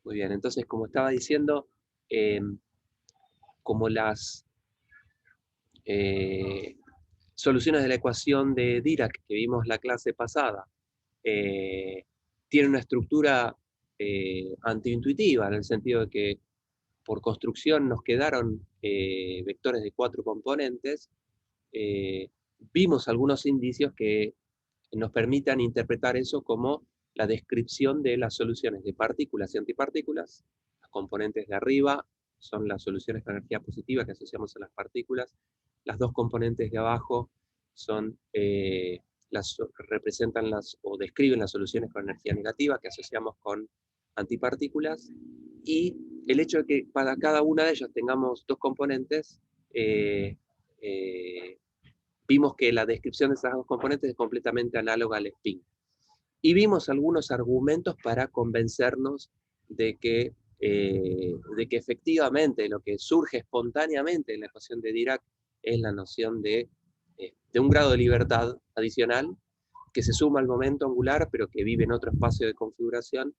Muy bien, entonces, como estaba diciendo, eh, como las eh, soluciones de la ecuación de Dirac que vimos la clase pasada, eh, tienen una estructura antiintuitiva, en el sentido de que por construcción nos quedaron vectores de 4 componentes, eh, vimos algunos indicios que nos permitan interpretar eso como la descripción de las soluciones de partículas y antipartículas. Las componentes de arriba son las soluciones con energía positiva que asociamos a las partículas. Las dos componentes de abajo son, representan o describen las soluciones con energía negativa que asociamos con antipartículas. Y el hecho de que para cada una de ellas tengamos dos componentes, eh, eh, vimos que la descripción de esas dos componentes es completamente análoga al spin. Y vimos algunos argumentos para convencernos de que efectivamente lo que surge espontáneamente en la ecuación de Dirac es la noción de un grado de libertad adicional que se suma al momento angular, pero que vive en otro espacio de configuración,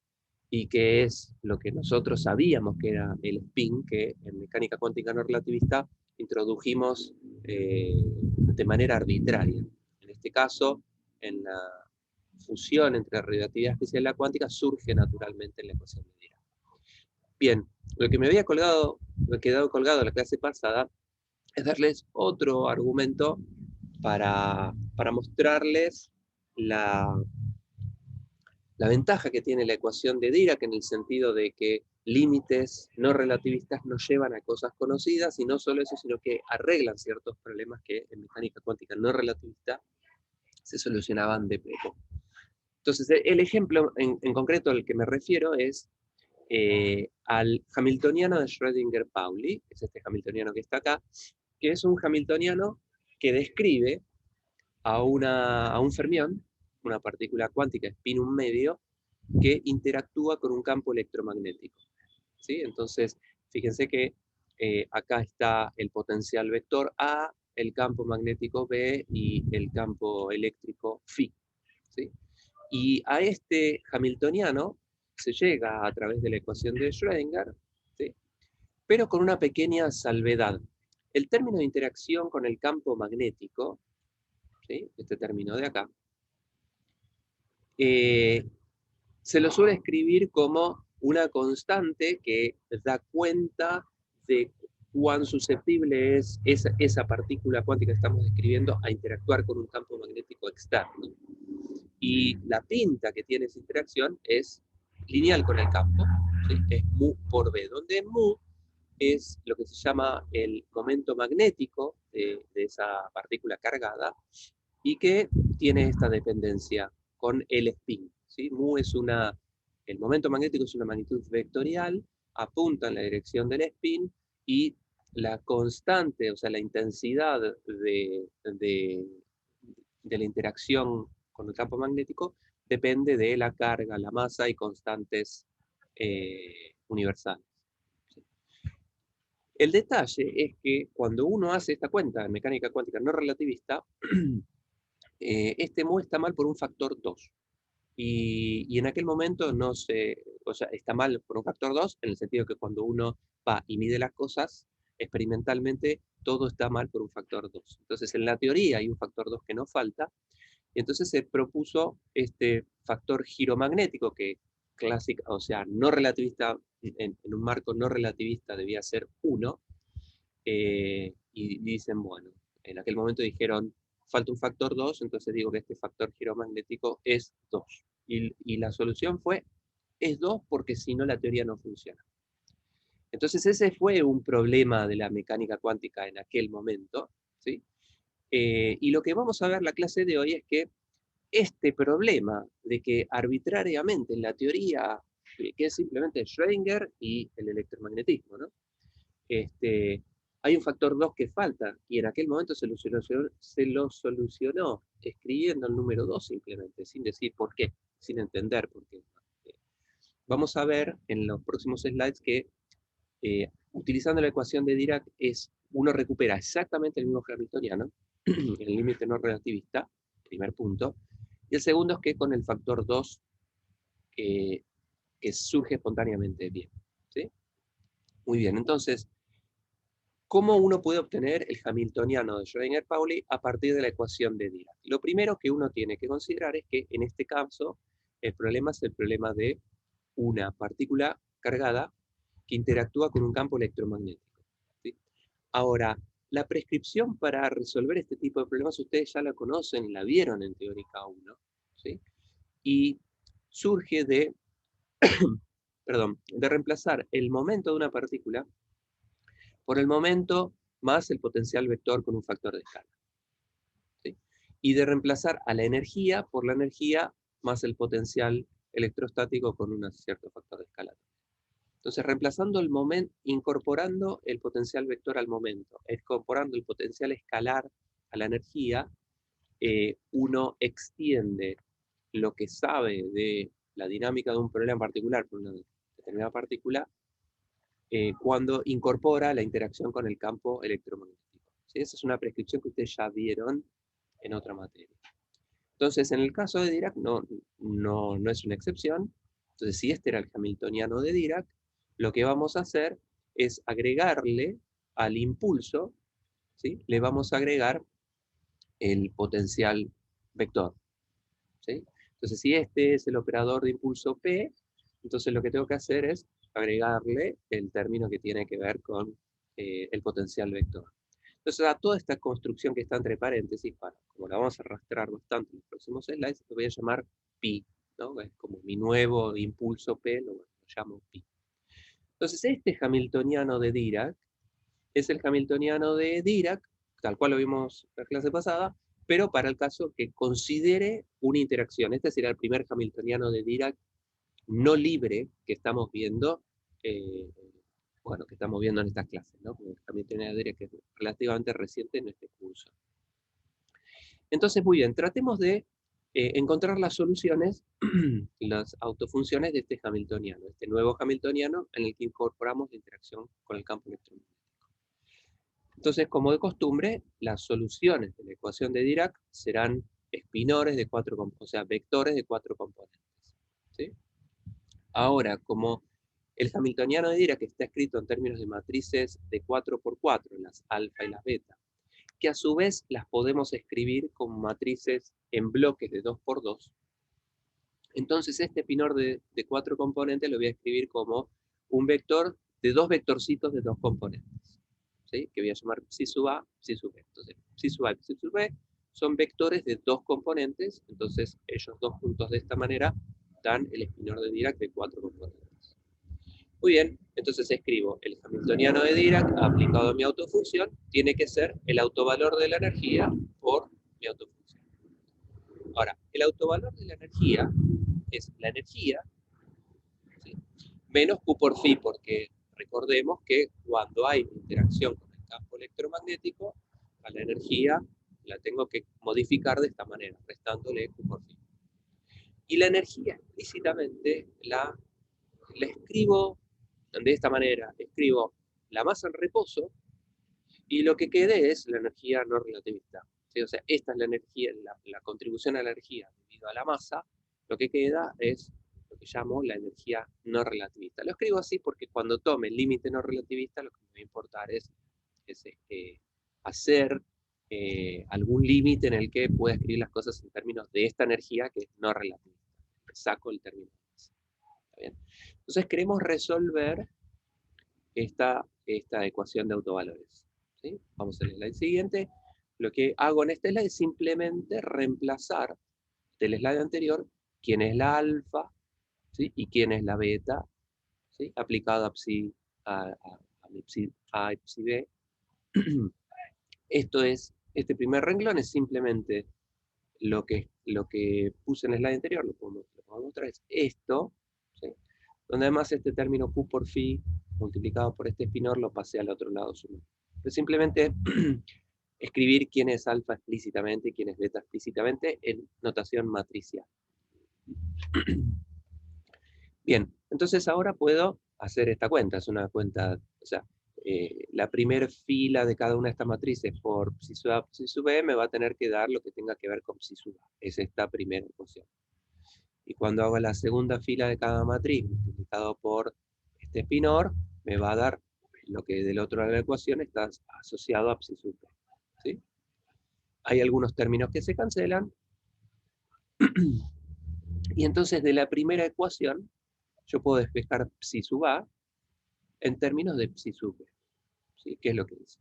y que es lo que nosotros sabíamos que era el spin, que en mecánica cuántica no relativista introdujimos de manera arbitraria. En este caso, en la fusión entre la relatividad especial y la cuántica surge naturalmente en la ecuación de Dirac. Bien, lo que me había quedado colgado en la clase pasada es darles otro argumento para mostrarles la ventaja que tiene la ecuación de Dirac, en el sentido de que límites no relativistas nos llevan a cosas conocidas, y no solo eso, sino que arreglan ciertos problemas que en mecánica cuántica no relativista se solucionaban de poco. Entonces, el ejemplo en concreto al que me refiero es al hamiltoniano de Schrödinger-Pauli, que es este hamiltoniano que está acá, que es un hamiltoniano que describe a un fermión, una partícula cuántica spin 1 medio, que interactúa con un campo electromagnético. ¿Sí? Entonces, fíjense que acá está el potencial vector A, el campo magnético B y el campo eléctrico phi. ¿Sí? Y a este hamiltoniano se llega a través de la ecuación de Schrödinger, ¿sí? Pero con una pequeña salvedad. El término de interacción con el campo magnético, ¿sí? Este término de acá, se lo suele escribir como una constante que da cuenta de cuán susceptible es esa partícula cuántica que estamos describiendo a interactuar con un campo magnético externo. Y la pinta que tiene esa interacción es lineal con el campo, ¿sí? Es mu por b, donde mu es lo que se llama el momento magnético de esa partícula cargada, y que tiene esta dependencia con el spin. ¿Sí? Mu es el momento magnético es una magnitud vectorial, apunta en la dirección del spin, y la constante, o sea, la intensidad de la interacción con el campo magnético depende de la carga, la masa y constantes universales. El detalle es que cuando uno hace esta cuenta en mecánica cuántica no relativista, este mu está mal por un factor 2. Y en aquel momento no se, o sea, está mal por un factor 2, en el sentido que cuando uno va y mide las cosas, experimentalmente todo está mal por un factor 2. Entonces, en la teoría hay un factor 2 que no falta, y entonces se propuso este factor giromagnético que clásica, o sea, no relativista, en un marco no relativista debía ser 1, y dicen, bueno, en aquel momento dijeron, falta un factor 2, entonces digo que este factor giromagnético es 2. Y la solución fue, es 2 porque si no la teoría no funciona. Entonces ese fue un problema de la mecánica cuántica en aquel momento, ¿sí? Y lo que vamos a ver la clase de hoy es que este problema de que arbitrariamente en la teoría, que es simplemente Schrödinger y el electromagnetismo, ¿no? Hay un factor 2 que falta, y en aquel momento se lo solucionó escribiendo el número 2 simplemente, sin decir por qué, sin entender por qué. Vamos a ver en los próximos slides que utilizando la ecuación de Dirac uno recupera exactamente el mismo hamiltoniano, el límite no relativista, primer punto, y el segundo es que con el factor 2 que surge espontáneamente. Bien, ¿sí? Muy bien, entonces, ¿cómo uno puede obtener el hamiltoniano de Schrödinger-Pauli a partir de la ecuación de Dirac? Lo primero que uno tiene que considerar es que en este caso el problema es el problema de una partícula cargada que interactúa con un campo electromagnético, ¿sí? Ahora, la prescripción para resolver este tipo de problemas ustedes ya la conocen, la vieron en Teórica 1, ¿sí? Y surge de, perdón, de reemplazar el momento de una partícula por el momento más el potencial vector con un factor de escala, ¿sí? Y de reemplazar a la energía por la energía más el potencial electrostático con un cierto factor de escala. Entonces, reemplazando el momento, incorporando el potencial vector al momento, incorporando el potencial escalar a la energía, uno extiende lo que sabe de la dinámica de un problema en particular por una determinada partícula cuando incorpora la interacción con el campo electromagnético, ¿sí? Esa es una prescripción que ustedes ya vieron en otra materia. Entonces, en el caso de Dirac no es una excepción. Entonces, si este era el hamiltoniano de Dirac, lo que vamos a hacer es agregarle al impulso, ¿sí? Le vamos a agregar el potencial vector, ¿sí? Entonces, si este es el operador de impulso P, entonces lo que tengo que hacer es agregarle el término que tiene que ver con el potencial vector. Entonces, a toda esta construcción que está entre paréntesis, como la vamos a arrastrar bastante en los próximos slides, lo voy a llamar pi, ¿no? Es como mi nuevo impulso P, lo llamo pi. Entonces, este hamiltoniano de Dirac es el hamiltoniano de Dirac, tal cual lo vimos en la clase pasada, pero para el caso que considere una interacción. Este será el primer hamiltoniano de Dirac no libre que estamos viendo, que estamos viendo en estas clases, ¿no? Porque el hamiltoniano de Dirac es relativamente reciente en este curso. Entonces, muy bien, tratemos de encontrar las soluciones, las autofunciones de este hamiltoniano, este nuevo hamiltoniano en el que incorporamos la interacción con el campo electromagnético. Entonces, como de costumbre, las soluciones de la ecuación de Dirac serán espinores de o sea, vectores de 4 componentes, ¿sí? Ahora, como el hamiltoniano de Dirac está escrito en términos de matrices de 4×4, las alfa y las beta, que a su vez las podemos escribir como matrices en bloques de 2×2, entonces este espinor de 4 componentes lo voy a escribir como un vector de 2 vectorcitos de 2 componentes, ¿sí? Que voy a llamar psi sub A, psi sub B. Entonces, psi sub A y psi sub B son vectores de 2 componentes, entonces ellos dos juntos de esta manera dan el espinor de Dirac de 4 componentes. Muy bien, entonces escribo el hamiltoniano de Dirac aplicado a mi autofunción, tiene que ser el autovalor de la energía por mi autofunción. Ahora, el autovalor de la energía es la energía, ¿sí?, menos Q por phi, porque recordemos que cuando hay interacción con el campo electromagnético, a la energía la tengo que modificar de esta manera, restándole Q por phi. Y la energía explícitamente la escribo de esta manera, escribo la masa en reposo y lo que quede es la energía no relativista, ¿sí? O sea, esta es la energía, la contribución a la energía debido a la masa, lo que queda es lo que llamo la energía no relativista. Lo escribo así porque cuando tome el límite no relativista, lo que me va a importar es hacer algún límite en el que pueda escribir las cosas en términos de esta energía que es no relativista. Saco el término. ¿Está bien? Entonces queremos resolver esta ecuación de autovalores, ¿sí? Vamos al slide siguiente. Lo que hago en este slide es simplemente reemplazar del slide anterior quién es la alfa, ¿sí?, y quién es la beta, ¿sí?, aplicada a psi A y psi B. Este primer renglón es simplemente lo que puse en el slide anterior, lo puedo mostrar, es esto, ¿sí?, donde además este término Q por phi multiplicado por este espinor lo pasé al otro lado sumado. Pero simplemente escribir quién es alfa explícitamente y quién es beta explícitamente en notación matricial. Bien, entonces ahora puedo hacer esta cuenta, es una cuenta, o sea, la primera fila de cada una de estas matrices por psi sub A, psi sub B me va a tener que dar lo que tenga que ver con psi sub A, es esta primera ecuación. Y cuando hago la segunda fila de cada matriz multiplicado por este spinor, me va a dar lo que del otro lado de la ecuación está asociado a psi sub p. ¿Sí? Hay algunos términos que se cancelan. Y entonces de la primera ecuación, yo puedo despejar psi sub a en términos de psi sub b. ¿Sí? ¿Qué es lo que dice?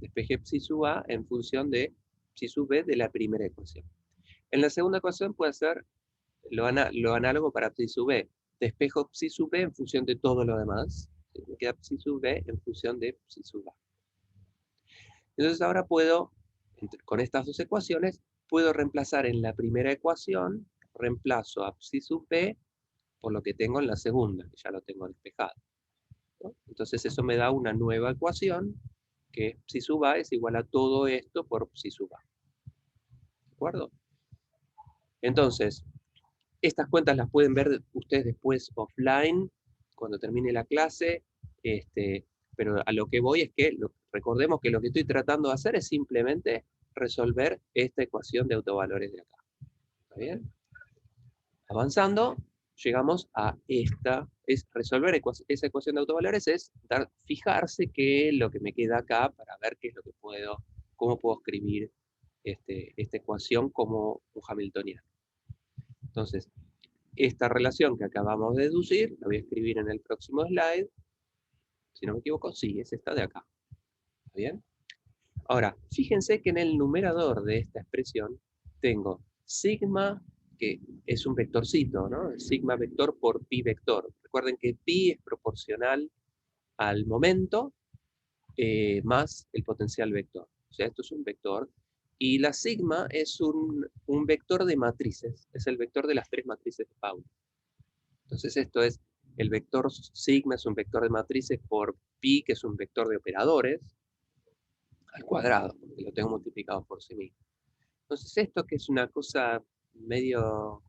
Despeje psi sub a en función de psi sub b de la primera ecuación. En la segunda ecuación puede ser lo análogo para psi sub b. Despejo psi sub b en función de todo lo demás. ¿Sí? Me queda psi sub b en función de psi sub a. Entonces ahora puedo, con estas dos ecuaciones, puedo reemplazar en la primera ecuación, reemplazo a psi sub b por lo que tengo en la segunda, que ya lo tengo despejado, ¿no? Entonces eso me da una nueva ecuación, que psi sub a es igual a todo esto por psi sub a. ¿De acuerdo? Entonces, estas cuentas las pueden ver ustedes después offline, cuando termine la clase, pero a lo que voy es que recordemos que lo que estoy tratando de hacer es simplemente resolver esta ecuación de autovalores de acá. ¿Está bien? Avanzando, llegamos a esta. Resolver esa ecuación de autovalores es fijarse qué es lo que me queda acá para ver qué es lo que cómo puedo escribir esta ecuación como un hamiltoniano. Entonces, esta relación que acabamos de deducir, la voy a escribir en el próximo slide. Si no me equivoco, sí, es esta de acá. ¿Está bien? Ahora, fíjense que en el numerador de esta expresión tengo sigma, que es un vectorcito, ¿no? Sigma vector por pi vector. Recuerden que pi es proporcional al momento más el potencial vector. O sea, esto es un vector. Y la sigma es un vector de matrices. Es el vector de las tres matrices de Pauli. Entonces esto es, el vector sigma es un vector de matrices por pi, que es un vector de operadores, al cuadrado, porque lo tengo multiplicado por sí mismo. Entonces esto, que es una cosa medio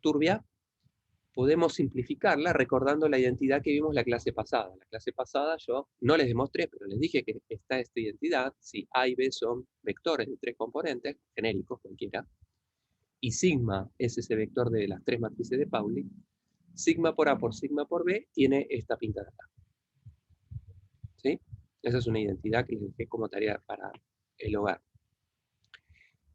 turbia, podemos simplificarla recordando la identidad que vimos la clase pasada. La clase pasada yo no les demostré, pero les dije que está esta identidad, si A y B son vectores de tres componentes, genéricos cualquiera, y sigma es ese vector de las tres matrices de Pauli, sigma por A por sigma por B tiene esta pinta de acá. ¿Sí? Esa es una identidad que les dejé como tarea para el hogar.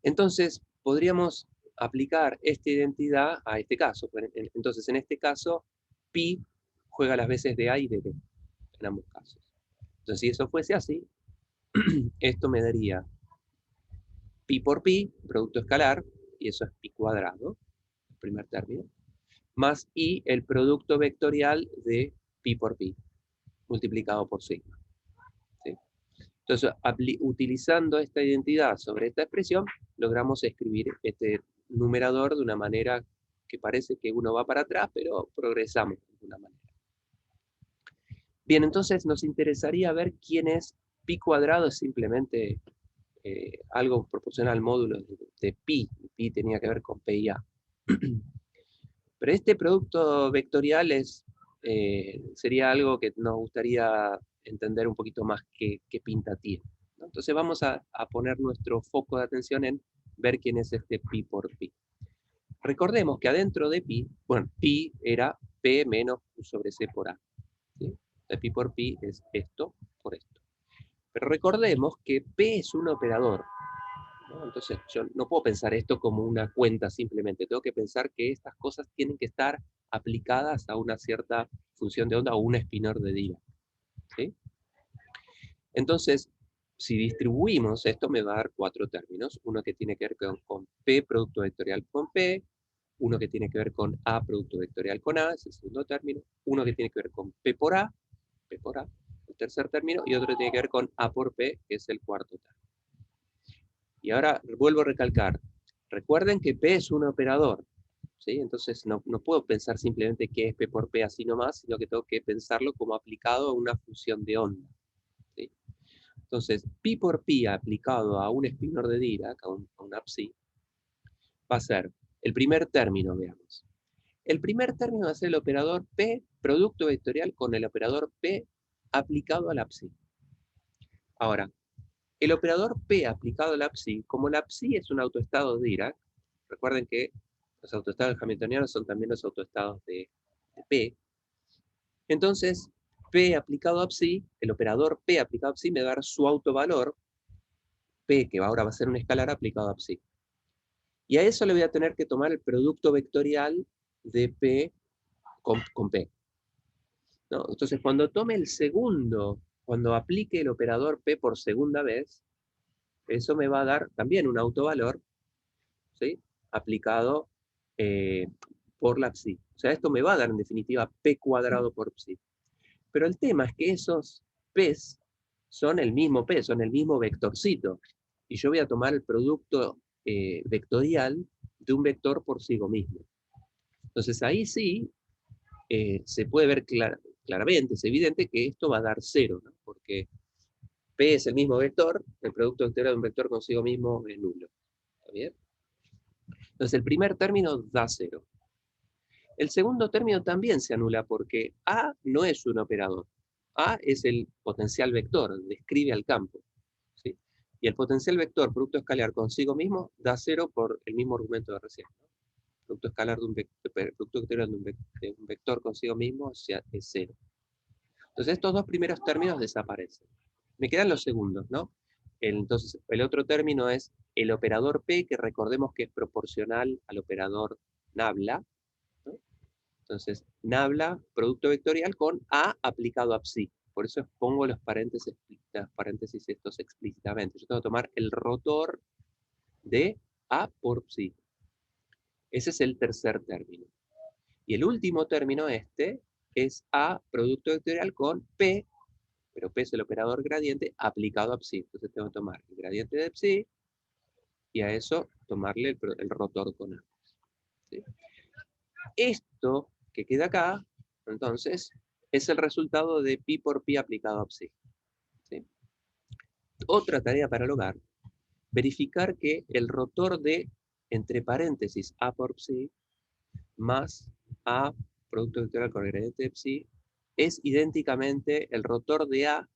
Entonces, podríamos aplicar esta identidad a este caso. Entonces, en este caso, pi juega las veces de A y de B, en ambos casos. Entonces, si eso fuese así, esto me daría pi por pi, producto escalar, y eso es pi cuadrado, el primer término, más i, el producto vectorial de pi por pi, multiplicado por sigma. ¿Sí? Entonces, utilizando esta identidad sobre esta expresión, logramos escribir este numerador de una manera que parece que uno va para atrás, pero progresamos de alguna manera. Bien, entonces nos interesaría ver quién es pi cuadrado, es simplemente algo proporcional al módulo de pi. Pi tenía que ver con p y a. Pero este producto vectorial sería algo que nos gustaría entender un poquito más qué pinta tiene, ¿no? Entonces vamos a poner nuestro foco de atención en ver quién es este pi por pi. Recordemos que adentro de pi, bueno, pi era p menos q sobre c por a. ¿Sí? El pi por pi es esto por esto. Pero recordemos que p es un operador, ¿no? Entonces yo no puedo pensar esto como una cuenta simplemente, tengo que pensar que estas cosas tienen que estar aplicadas a una cierta función de onda o un espinor de Dirac. ¿Sí? Entonces, si distribuimos esto me va a dar cuatro términos, uno que tiene que ver con P producto vectorial con P, uno que tiene que ver con A producto vectorial con A, es el segundo término, uno que tiene que ver con P por A, el tercer término, y otro que tiene que ver con A por P, que es el cuarto término. Y ahora vuelvo a recalcar, recuerden que P es un operador, ¿sí? Entonces no puedo pensar simplemente que es P por P así nomás, sino que tengo que pensarlo como aplicado a una función de onda. ¿Sí? Entonces, pi por pi aplicado a un espinor de Dirac, a una psi, va a ser el primer término, veamos. El primer término va a ser el operador P, producto vectorial con el operador P aplicado a la psi. Ahora, el operador P aplicado a la psi, como la psi es un autoestado de Dirac, recuerden que Los autoestados hamiltonianos son también los autoestados de P. Entonces, P aplicado a psi, el operador P aplicado a psi me va a dar su autovalor, P, que ahora va a ser un escalar aplicado a psi. Y a eso le voy a tener que tomar el producto vectorial de P con P, ¿no? Entonces, cuando tome el segundo, cuando aplique el operador P por segunda vez, eso me va a dar también un autovalor, ¿sí? Aplicado por la psi. O sea, esto me va a dar en definitiva P cuadrado por psi. Pero el tema es que esos P's son el mismo P, son el mismo vectorcito. Y yo voy a tomar el producto vectorial de un vector por sí mismo. Entonces ahí sí se puede ver claramente, es evidente que esto va a dar 0, ¿no? Porque P es el mismo vector, el producto vectorial de un vector consigo mismo es nulo. ¿Está bien? Entonces el primer término da 0. El segundo término también se anula porque A no es un operador. A es el potencial vector, describe al campo, ¿sí? Y el potencial vector, producto escalar consigo mismo, da 0 por el mismo argumento de recién, ¿no? Producto escalar de un producto vectorial de un vector consigo mismo es 0. Entonces estos dos primeros términos desaparecen. Me quedan los segundos, ¿no? Entonces el otro término es el operador P, que recordemos que es proporcional al operador nabla, ¿no? Entonces, nabla, producto vectorial con A aplicado a psi. Por eso pongo los paréntesis estos explícitamente. Yo tengo que tomar el rotor de A por psi. Ese es el tercer término. Y el último término es A, producto vectorial con P, pero P es el operador gradiente, aplicado a psi. Entonces tengo que tomar el gradiente de psi y a eso tomarle el rotor con A, ¿sí? Esto que queda acá, entonces, es el resultado de pi por pi aplicado a psi, ¿sí? Otra tarea para el hogar, verificar que el rotor de, entre paréntesis, A por psi, más A, producto vectorial con el gradiente de psi, es idénticamente el rotor de A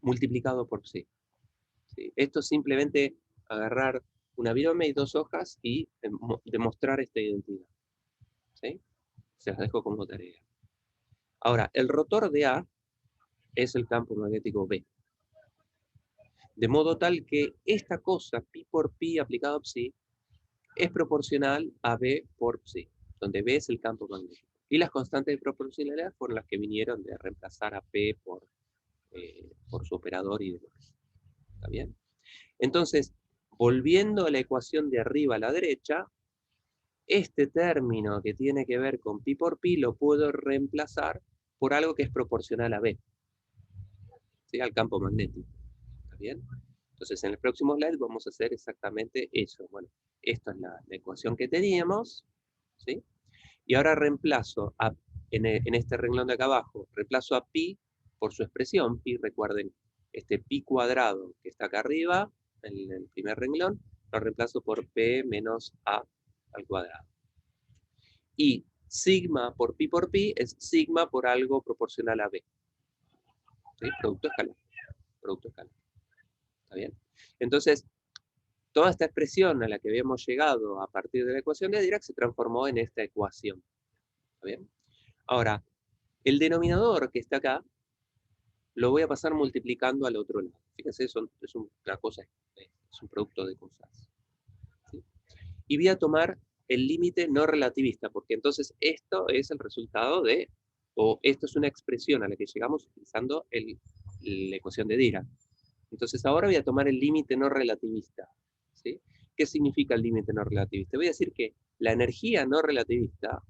multiplicado por psi, ¿sí? Esto es simplemente agarrar una virome y dos hojas y demostrar esta identidad, ¿sí? Se las dejo como tarea. Ahora, el rotor de A es el campo magnético B. De modo tal que esta cosa, pi por pi aplicado a psi, es proporcional a B por psi, donde B es el campo magnético. Y las constantes de proporcionalidad fueron las que vinieron de reemplazar a P por su operador y demás. ¿Está bien? Entonces, volviendo a la ecuación de arriba a la derecha, este término que tiene que ver con pi por pi lo puedo reemplazar por algo que es proporcional a B, ¿sí? Al campo magnético. ¿Está bien? Entonces, en el próximo slide vamos a hacer exactamente eso. Bueno, esta es la ecuación que teníamos, ¿sí? Y ahora reemplazo en este renglón de acá abajo, reemplazo a pi por su expresión. Pi, recuerden, este pi cuadrado que está acá arriba, en el primer renglón, lo reemplazo por p menos a al cuadrado. Y sigma por pi es sigma por algo proporcional a b, ¿sí? Producto escalar. Producto escalar. ¿Está bien? Entonces, toda esta expresión a la que habíamos llegado a partir de la ecuación de Dirac se transformó en esta ecuación. ¿Está bien? Ahora, el denominador que está acá, lo voy a pasar multiplicando al otro lado. Fíjense, es una cosa, es un producto de cosas, ¿sí? Y voy a tomar el límite no relativista, porque entonces esto es el resultado de, o esto es una expresión a la que llegamos utilizando la ecuación de Dirac. Entonces ahora voy a tomar el límite no relativista, ¿sí? ¿Qué significa el límite no relativista? Voy a decir que la energía no relativista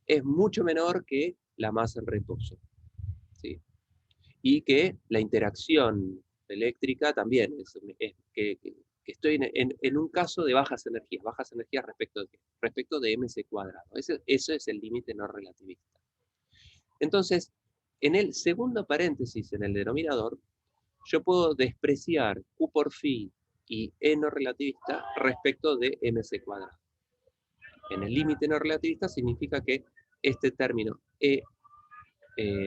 es mucho menor que la masa en reposo, ¿sí? Y que la interacción eléctrica también es que estoy en un caso de bajas energías respecto de mc cuadrado. Ese es el límite no relativista. Entonces, en el segundo paréntesis en el denominador, yo puedo despreciar Q por phi y E no relativista respecto de mc cuadrado. En el límite no relativista significa que este término E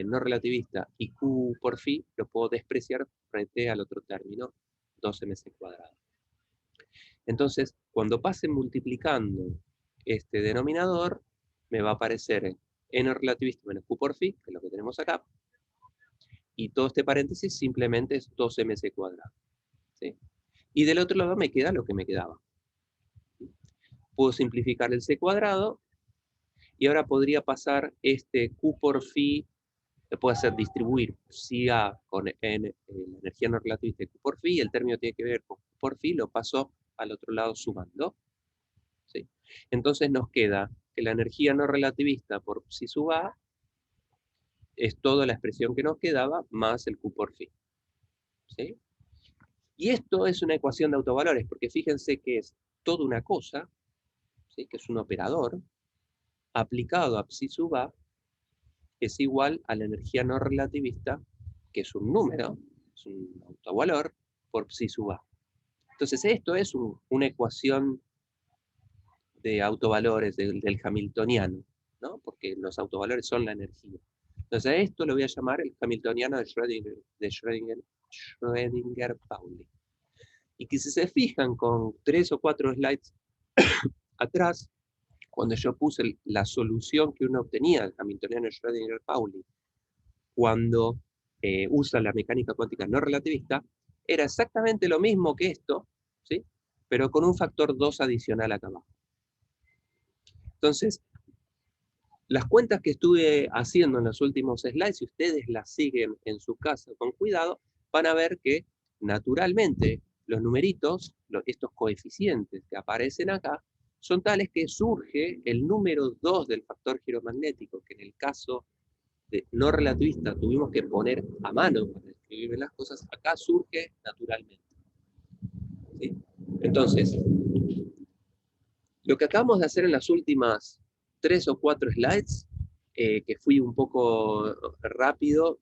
no relativista y Q por phi lo puedo despreciar frente al otro término, 2mc cuadrado. Entonces, cuando pase multiplicando este denominador me va a aparecer n relativista menos q por phi, que es lo que tenemos acá, y todo este paréntesis simplemente es 2mc cuadrado. ¿Sí? Y del otro lado me queda lo que me quedaba. Puedo simplificar el c cuadrado, y ahora podría pasar este q por phi, se puede hacer distribuir psi a con n, la energía no relativista de q por phi, y el término tiene que ver con q por phi, lo paso al otro lado sumando. ¿Sí? Entonces nos queda que la energía no relativista por psi sub a es toda la expresión que nos quedaba más el q por phi. ¿Sí? Y esto es una ecuación de autovalores, porque fíjense que es toda una cosa, ¿sí? Que es un operador, aplicado a psi sub a, es igual a la energía no relativista, que es un número, es un autovalor, por psi sub a. Entonces esto es una ecuación de autovalores del hamiltoniano, ¿no? Porque los autovalores son la energía. Entonces a esto lo voy a llamar el hamiltoniano de Schrödinger-Pauli. Y que si se fijan con 3 o 4 slides atrás, cuando yo puse la solución que uno obtenía del hamiltoniano de Schrödinger-Pauli, cuando usa la mecánica cuántica no relativista, era exactamente lo mismo que esto, ¿sí? Pero con un factor 2 adicional acá abajo. Entonces, las cuentas que estuve haciendo en los últimos slides, si ustedes las siguen en su casa con cuidado, van a ver que naturalmente los numeritos, estos coeficientes que aparecen acá, son tales que surge el número 2 del factor giromagnético, que en el caso de no relativista tuvimos que poner a mano para escribir las cosas, acá surge naturalmente. ¿Sí? Entonces, lo que acabamos de hacer en las últimas 3 o 4 slides, que fui un poco rápido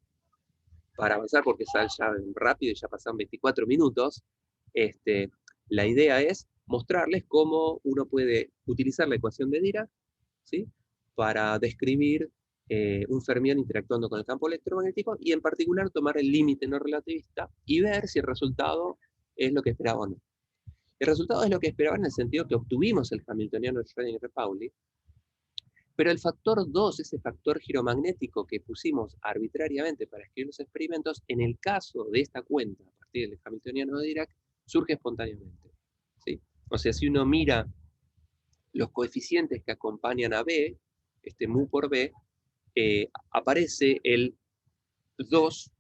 para avanzar porque ya rápido y ya pasaron 24 minutos, la idea es mostrarles cómo uno puede utilizar la ecuación de Dirac, ¿sí? Para describir un fermión interactuando con el campo electromagnético y en particular tomar el límite no relativista y ver si el resultado es lo que esperaba o no. El resultado es lo que esperaba en el sentido que obtuvimos el hamiltoniano de Schrödinger-Pauli, pero el factor 2, ese factor giromagnético que pusimos arbitrariamente para escribir los experimentos, en el caso de esta cuenta, a partir del hamiltoniano de Dirac, surge espontáneamente. ¿Sí? O sea, si uno mira los coeficientes que acompañan a B, mu por B, aparece el 2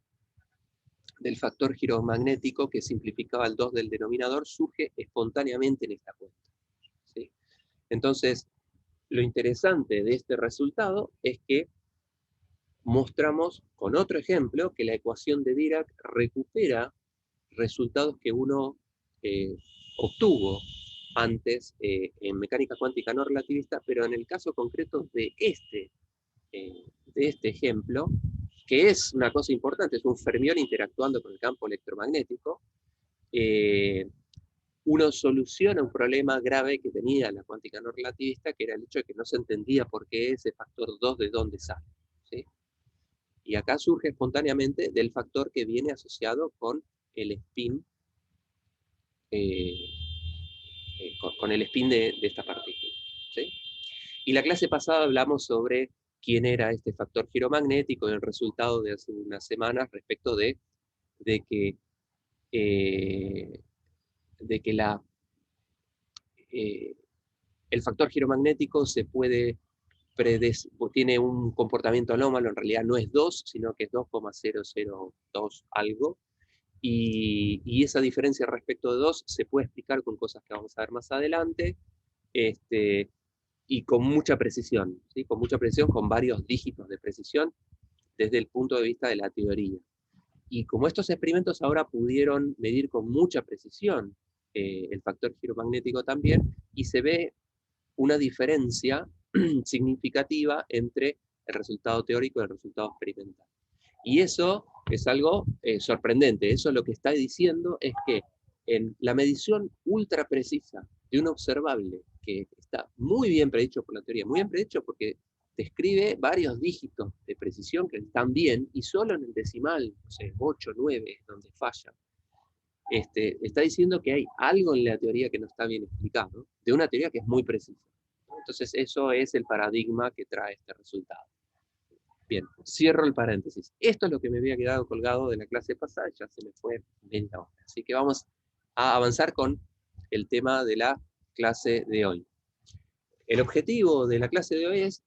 del factor giromagnético que simplificaba el 2 del denominador, surge espontáneamente en esta cuenta. ¿Sí? Entonces, lo interesante de este resultado es que mostramos con otro ejemplo que la ecuación de Dirac recupera resultados que uno obtuvo antes en mecánica cuántica no relativista, pero en el caso concreto de este ejemplo, que es una cosa importante, es un fermión interactuando con el campo electromagnético, uno soluciona un problema grave que tenía la cuántica no relativista, que era el hecho de que no se entendía por qué ese factor 2 de dónde sale. ¿Sí? Y acá surge espontáneamente del factor que viene asociado con el spin, con el spin de esta partícula. ¿Sí? Y la clase pasada hablamos sobre quién era este factor giromagnético y el resultado de hace unas semanas respecto de que el factor giromagnético se puede tiene un comportamiento anómalo, en realidad no es 2, sino que es 2,002 algo, y esa diferencia respecto de 2 se puede explicar con cosas que vamos a ver más adelante, y con mucha precisión, ¿sí? Con mucha precisión, con varios dígitos de precisión, desde el punto de vista de la teoría. Y como estos experimentos ahora pudieron medir con mucha precisión el factor giromagnético también, y se ve una diferencia significativa entre el resultado teórico y el resultado experimental. Y eso es algo sorprendente. Eso lo que está diciendo es que en la medición ultra precisa de un observable, que está muy bien predicho por la teoría, muy bien predicho porque describe varios dígitos de precisión que están bien, y solo en el decimal, no sé, 8, 9, es donde falla. Está diciendo que hay algo en la teoría que no está bien explicado, de una teoría que es muy precisa. Entonces eso es el paradigma que trae este resultado. Bien, cierro el paréntesis. Esto es lo que me había quedado colgado de la clase pasada, ya se me fue media hora. Así que vamos a avanzar con el tema de la clase de hoy. El objetivo de la clase de hoy es,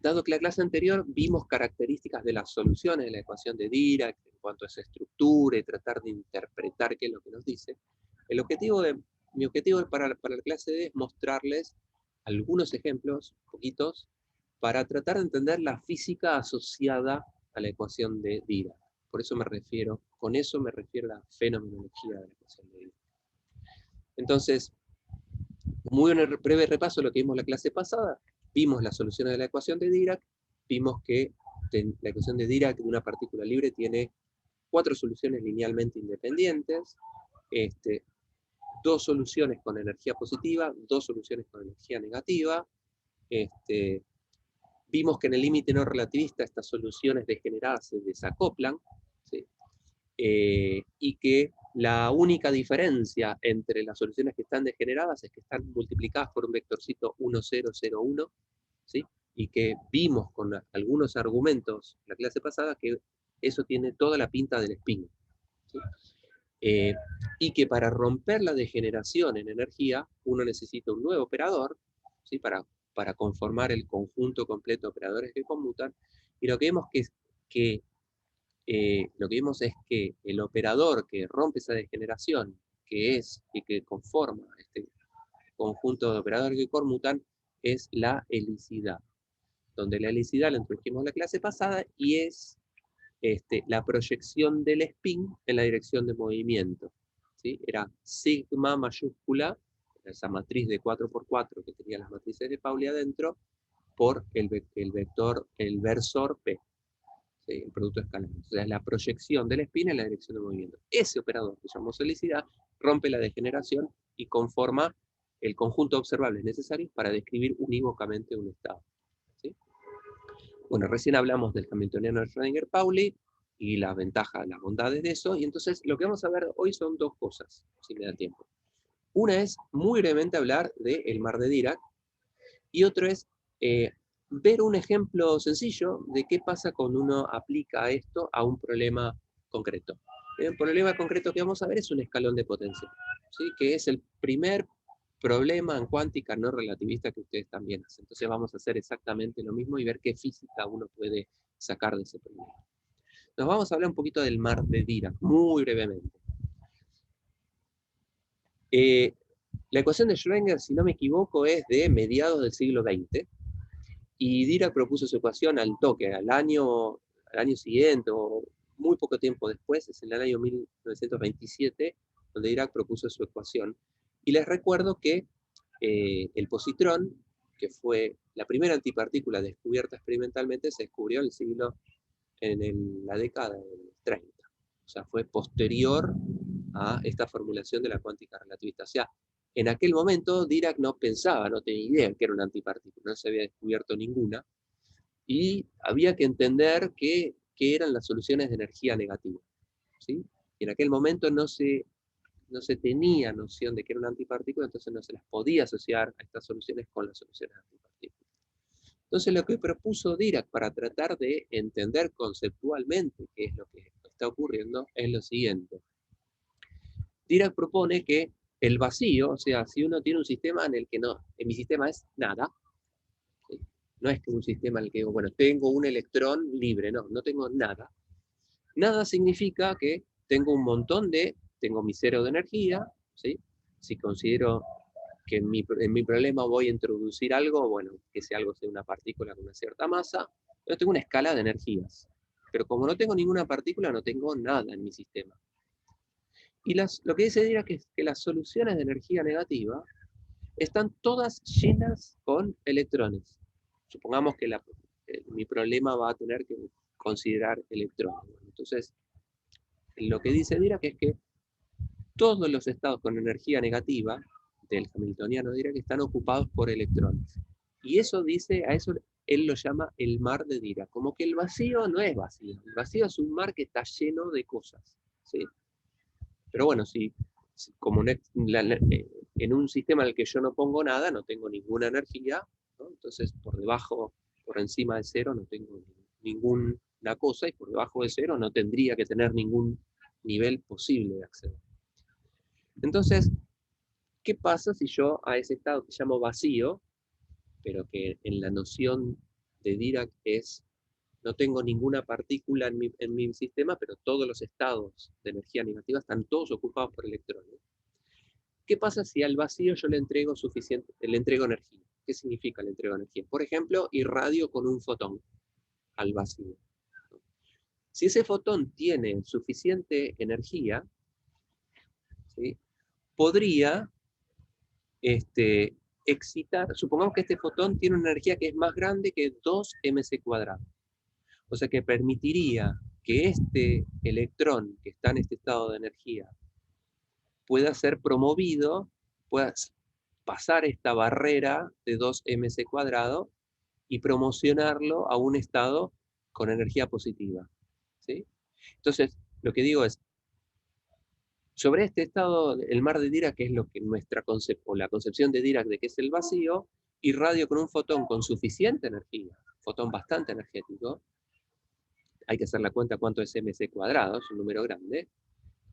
dado que la clase anterior vimos características de las soluciones de la ecuación de Dirac, en cuanto a esa estructura y tratar de interpretar qué es lo que nos dice, mi objetivo para la clase de hoy es mostrarles algunos ejemplos, poquitos, para tratar de entender la física asociada a la ecuación de Dirac. Con eso me refiero a la fenomenología de la ecuación de Dirac. Entonces, muy en breve repaso de lo que vimos en la clase pasada, vimos las soluciones de la ecuación de Dirac, vimos que la ecuación de Dirac de una partícula libre tiene 4 soluciones linealmente independientes, 2 soluciones con energía positiva, 2 soluciones con energía negativa, vimos que en el límite no relativista estas soluciones degeneradas se desacoplan, ¿sí? Y que la única diferencia entre las soluciones que están degeneradas es que están multiplicadas por un vectorcito 1, 0, 0, 1, ¿sí? Y que vimos con algunos argumentos la clase pasada que eso tiene toda la pinta del spin, ¿sí? Y que para romper la degeneración en energía uno necesita un nuevo operador, ¿sí? para conformar el conjunto completo de operadores que conmutan, y lo que vemos es que el operador que rompe esa degeneración, que conforma este conjunto de operadores que conmutan, es la helicidad, donde la helicidad la introdujimos en la clase pasada y es la proyección del spin en la dirección de movimiento, ¿sí? Era sigma mayúscula, esa matriz de 4×4 que tenía las matrices de Pauli adentro, por el versor P, ¿sí? El producto escalar. O sea, es la proyección del spin en la dirección de movimiento. Ese operador, que llamamos helicidad, rompe la degeneración y conforma el conjunto de observables necesarios para describir unívocamente un estado, ¿sí? Bueno, recién hablamos del hamiltoniano de Schrödinger-Pauli y las ventajas, las bondades de eso, y entonces lo que vamos a ver hoy son 2 cosas, si me da tiempo. Una es muy brevemente hablar del mar de Dirac, y otro es ver un ejemplo sencillo de qué pasa cuando uno aplica esto a un problema concreto. El problema concreto que vamos a ver es un escalón de potencia, ¿sí? Que es el primer problema en cuántica no relativista que ustedes también hacen. Entonces vamos a hacer exactamente lo mismo y ver qué física uno puede sacar de ese problema. Nos vamos a hablar un poquito del mar de Dirac, muy brevemente. La ecuación de Schrödinger, si no me equivoco, es de mediados del siglo XX, y Dirac propuso su ecuación al toque, al año siguiente, o muy poco tiempo después, es en el año 1927, donde Dirac propuso su ecuación. Y les recuerdo que el positrón, que fue la primera antipartícula descubierta experimentalmente, se descubrió en la década del 30. O sea, fue posterior a esta formulación de la cuántica relativista. O sea, en aquel momento Dirac no pensaba, no tenía idea que era una antipartícula, no se había descubierto ninguna, y había que entender qué eran las soluciones de energía negativa, ¿sí? Y en aquel momento no se tenía noción de que era una antipartícula, entonces no se las podía asociar a estas soluciones con las soluciones antipartículas. Entonces lo que propuso Dirac para tratar de entender conceptualmente qué es lo que está ocurriendo es lo siguiente. Dirac propone que el vacío, o sea, si uno tiene un sistema en el que en mi sistema es nada, ¿sí? No es que un sistema en el que digo, bueno, tengo un electrón libre, no tengo nada. Nada significa que tengo tengo mi cero de energía, ¿sí? Si considero que en mi problema voy a introducir algo, bueno, que ese algo sea una partícula con una cierta masa, yo tengo una escala de energías. Pero como no tengo ninguna partícula, no tengo nada en mi sistema. Y lo que dice Dirac es que las soluciones de energía negativa están todas llenas con electrones. Supongamos que mi problema va a tener que considerar electrones. Entonces, lo que dice Dirac es que todos los estados con energía negativa del hamiltoniano Dirac están ocupados por electrones. Y eso a eso él lo llama el mar de Dirac, como que el vacío no es vacío, el vacío es un mar que está lleno de cosas, ¿sí? Pero bueno, como en un sistema en el que yo no pongo nada, no tengo ninguna energía, ¿no? Entonces por debajo, por encima de cero no tengo ninguna cosa, y por debajo de cero no tendría que tener ningún nivel posible de acceder. Entonces, ¿qué pasa si yo a ese estado que llamo vacío, pero que en la noción de Dirac es, no tengo ninguna partícula en mi sistema, pero todos los estados de energía negativa están todos ocupados por electrones? ¿Qué pasa si al vacío yo le entrego energía? ¿Qué significa le entrego energía? Por ejemplo, irradio con un fotón al vacío. Si ese fotón tiene suficiente energía, ¿sí?, podría excitar, supongamos que este fotón tiene una energía que es más grande que 2mc². O sea que permitiría que este electrón que está en este estado de energía pueda ser promovido, pueda pasar esta barrera de 2mc² y promocionarlo a un estado con energía positiva, ¿sí? Entonces, lo que digo es, sobre este estado, el mar de Dirac, que es lo que la concepción de Dirac de que es el vacío, irradio con un fotón con suficiente energía, fotón bastante energético, hay que hacer la cuenta cuánto es mc², es un número grande.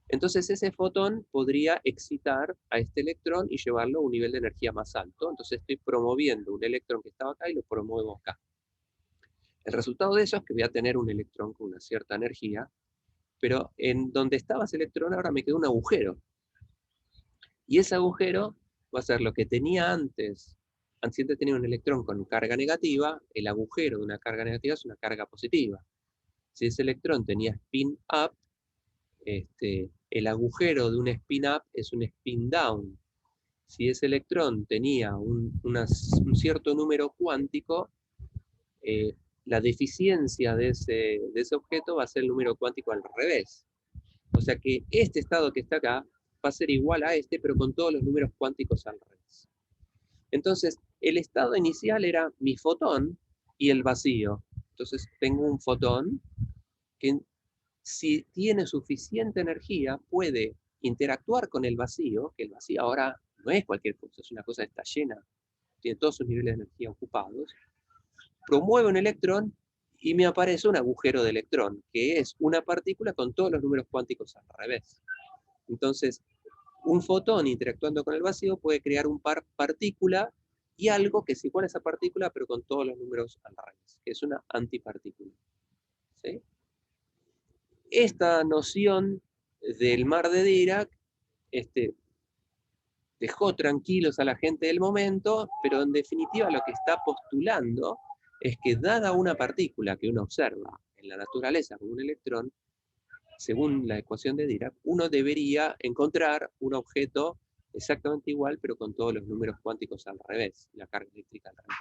Entonces ese fotón podría excitar a este electrón y llevarlo a un nivel de energía más alto. Entonces estoy promoviendo un electrón que estaba acá y lo promuevo acá. El resultado de eso es que voy a tener un electrón con una cierta energía, pero en donde estaba ese electrón ahora me quedó un agujero. Y ese agujero va a ser lo que tenía antes. Antes tenía un electrón con carga negativa, el agujero de una carga negativa es una carga positiva. Si ese electrón tenía spin up, el agujero de un spin up es un spin down. Si ese electrón tenía un cierto número cuántico, la deficiencia de ese objeto va a ser el número cuántico al revés. O sea que este estado que está acá va a ser igual a este, pero con todos los números cuánticos al revés. Entonces, el estado inicial era mi fotón y el vacío. Entonces, tengo un fotón que, si tiene suficiente energía, puede interactuar con el vacío, que el vacío ahora no es cualquier cosa, es una cosa que está llena, tiene todos sus niveles de energía ocupados, promueve un electrón y me aparece un agujero de electrón, que es una partícula con todos los números cuánticos al revés. Entonces, un fotón interactuando con el vacío puede crear un par partícula y algo que es igual a esa partícula, pero con todos los números al revés, que es una antipartícula. ¿Sí? Esta noción del mar de Dirac dejó tranquilos a la gente del momento, pero en definitiva lo que está postulando es que, dada una partícula que uno observa en la naturaleza como un electrón, según la ecuación de Dirac, uno debería encontrar un objeto exactamente igual, pero con todos los números cuánticos al revés, la carga eléctrica al revés.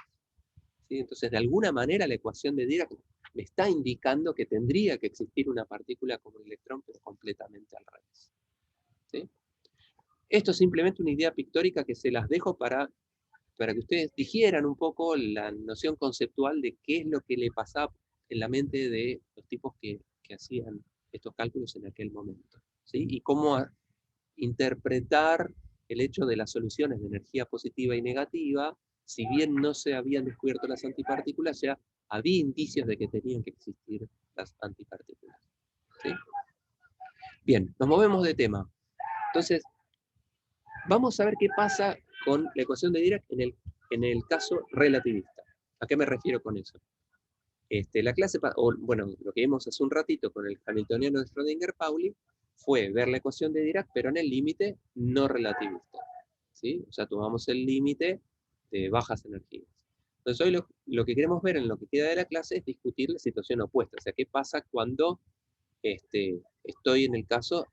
¿Sí? Entonces, de alguna manera, la ecuación de Dirac me está indicando que tendría que existir una partícula como un electrón, pero completamente al revés. ¿Sí? Esto es simplemente una idea pictórica que se las dejo para que ustedes digieran un poco la noción conceptual de qué es lo que le pasaba en la mente de los tipos que hacían estos cálculos en aquel momento, ¿sí? Y cómo interpretar el hecho de las soluciones de energía positiva y negativa. Si bien no se habían descubierto las antipartículas, ya había indicios de que tenían que existir las antipartículas, ¿sí? Bien, nos movemos de tema. Entonces, vamos a ver qué pasa con la ecuación de Dirac en el caso relativista. ¿A qué me refiero con eso? La clase, bueno, lo que vimos hace un ratito con el hamiltoniano de Schrödinger-Pauli fue ver la ecuación de Dirac, pero en el límite no relativista, ¿sí? O sea, tomamos el límite de bajas energías. Entonces hoy lo que queremos ver en lo que queda de la clase es discutir la situación opuesta, o sea, qué pasa cuando estoy en el caso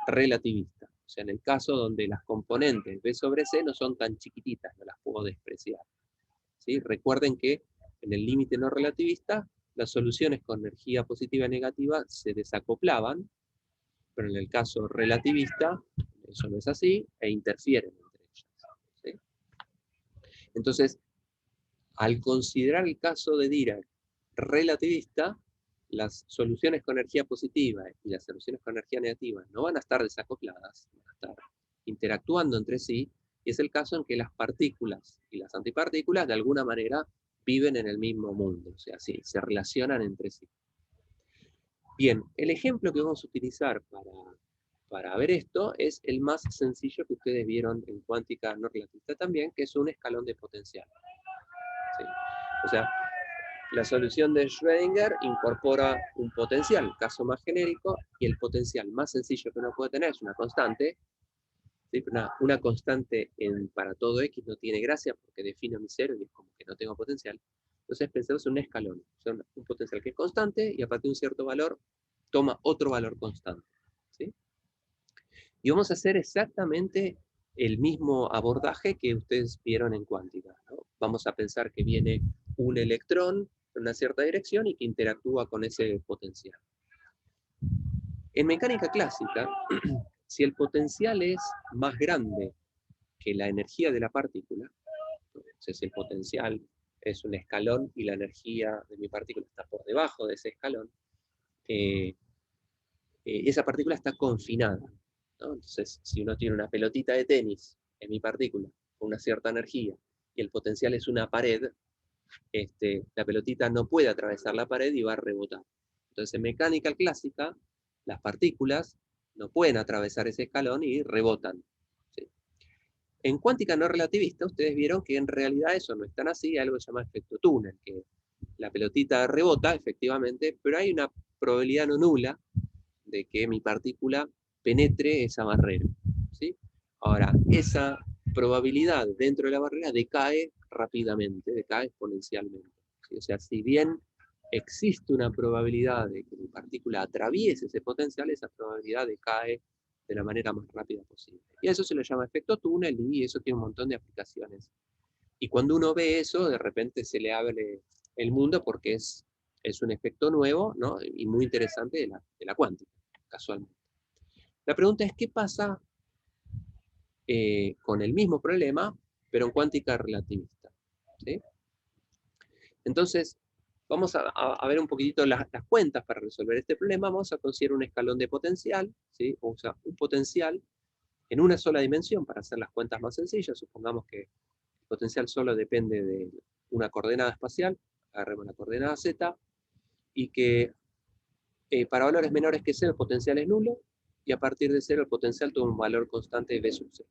relativista, o sea, en el caso donde las componentes B sobre C no son tan chiquititas, no las puedo despreciar, ¿sí? Recuerden que en el límite no relativista, las soluciones con energía positiva y negativa se desacoplaban, pero en el caso relativista, eso no es así, e interfieren entre ellas, ¿sí? Entonces, al considerar el caso de Dirac relativista, las soluciones con energía positiva y las soluciones con energía negativa no van a estar desacopladas, van a estar interactuando entre sí, y es el caso en que las partículas y las antipartículas de alguna manera viven en el mismo mundo, o sea, sí, se relacionan entre sí. Bien, el ejemplo que vamos a utilizar para ver esto es el más sencillo que ustedes vieron en cuántica no relativista también, que es un escalón de potencial. ¿Sí? O sea, la solución de Schrödinger incorpora un potencial, caso más genérico, y el potencial más sencillo que uno puede tener es una constante. ¿Sí? Una constante para todo X no tiene gracia porque defino mi cero y es como que no tengo potencial. Entonces pensemos en un escalón, o sea, un potencial que es constante y a partir de un cierto valor toma otro valor constante. ¿Sí? Y vamos a hacer exactamente el mismo abordaje que ustedes vieron en cuántica, ¿no? Vamos a pensar que viene un electrón en una cierta dirección y que interactúa con ese potencial. En mecánica clásica, si el potencial es más grande que la energía de la partícula, entonces si el potencial es un escalón y la energía de mi partícula está por debajo de ese escalón, esa partícula está confinada, ¿no? Entonces, si uno tiene una pelotita de tenis en mi partícula con una cierta energía y el potencial es una pared, la pelotita no puede atravesar la pared y va a rebotar. Entonces, en mecánica clásica, las partículas no pueden atravesar ese escalón y rebotan. ¿Sí? En cuántica no relativista, ustedes vieron que en realidad eso no es tan así, hay algo que se llama efecto túnel, que la pelotita rebota, efectivamente, pero hay una probabilidad no nula de que mi partícula penetre esa barrera. ¿Sí? Ahora, esa probabilidad dentro de la barrera decae rápidamente, decae exponencialmente. ¿Sí? O sea, si bien existe una probabilidad de que mi partícula atraviese ese potencial, esa probabilidad decae de la manera más rápida posible. Y a eso se le llama efecto túnel y eso tiene un montón de aplicaciones. Y cuando uno ve eso, de repente se le abre el mundo porque es un efecto nuevo, ¿no? Y muy interesante de la cuántica, casualmente. La pregunta es, ¿qué pasa con el mismo problema, pero en cuántica relativista? ¿Sí? Entonces, vamos a ver un poquitito las cuentas para resolver este problema. Vamos a considerar un escalón de potencial, ¿sí? O sea, un potencial en una sola dimensión para hacer las cuentas más sencillas. Supongamos que el potencial solo depende de una coordenada espacial, agarremos la coordenada z, y que para valores menores que 0 el potencial es nulo, y a partir de 0 el potencial toma un valor constante de V sub 0.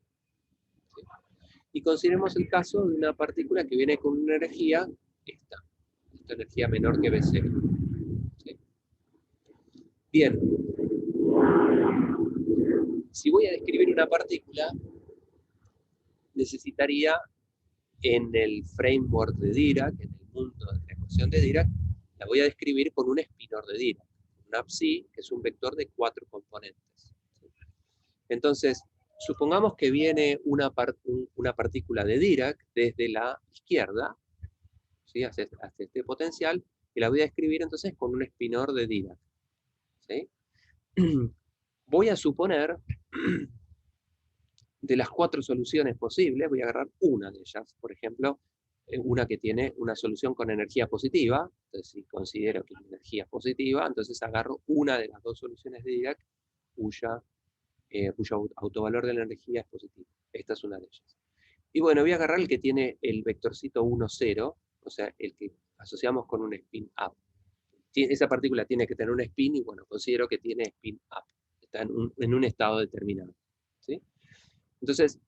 ¿Sí? Y consideremos el caso de una partícula que viene con una energía, esta energía menor que V0. ¿Sí? Bien, si voy a describir una partícula, necesitaría en el framework de Dirac, en el mundo de la ecuación de Dirac, la voy a describir con un espinor de Dirac, un psi, que es un vector de 4 componentes. Entonces, supongamos que viene una partícula de Dirac desde la izquierda, ¿sí? hacia este potencial, y la voy a describir entonces con un espinor de Dirac. ¿Sí? Voy a suponer, de las 4 soluciones posibles, voy a agarrar una de ellas, por ejemplo, una que tiene una solución con energía positiva, entonces si considero que la energía es positiva, entonces agarro una de las 2 soluciones de Dirac cuyo autovalor de la energía es positivo. Esta es una de ellas. Y bueno, voy a agarrar el que tiene el vectorcito 1, 0, o sea, el que asociamos con un spin up. Esa partícula tiene que tener un spin y bueno, considero que tiene spin up. Está en un estado determinado. ¿Sí? Entonces,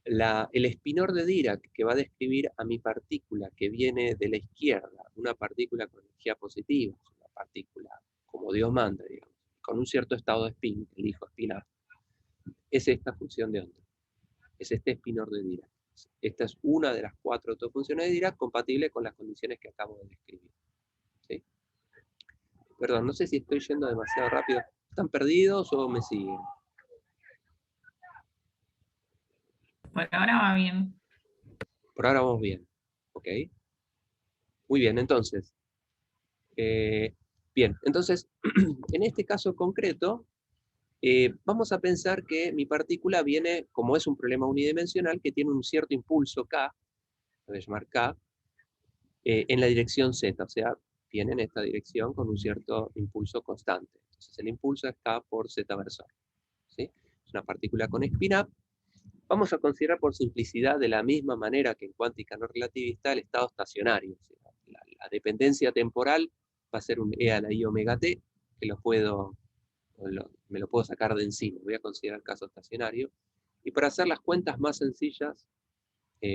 el espinor de Dirac que va a describir a mi partícula que viene de la izquierda, una partícula con energía positiva, una partícula como Dios manda, digamos, con un cierto estado de spin, elijo spin up, es esta función de onda. Es este espinor de Dirac. Esta es una de las 4 autofunciones de Dirac compatible con las condiciones que acabo de describir. ¿Sí? Perdón, no sé si estoy yendo demasiado rápido. ¿Están perdidos o me siguen? Por ahora va bien. Por ahora vamos bien. ¿Ok? Muy bien, entonces. Bien, entonces, en este caso concreto, vamos a pensar que mi partícula viene, como es un problema unidimensional, que tiene un cierto impulso K, lo voy a llamar K, en la dirección Z, o sea, viene en esta dirección con un cierto impulso constante. Entonces el impulso es K por Z versor. ¿Sí? Es una partícula con spin-up, vamos a considerar por simplicidad de la misma manera que en cuántica no relativista el estado estacionario. O sea, la dependencia temporal va a ser un e a la i omega t, que me lo puedo sacar de encima. Voy a considerar el caso estacionario. Y para hacer las cuentas más sencillas,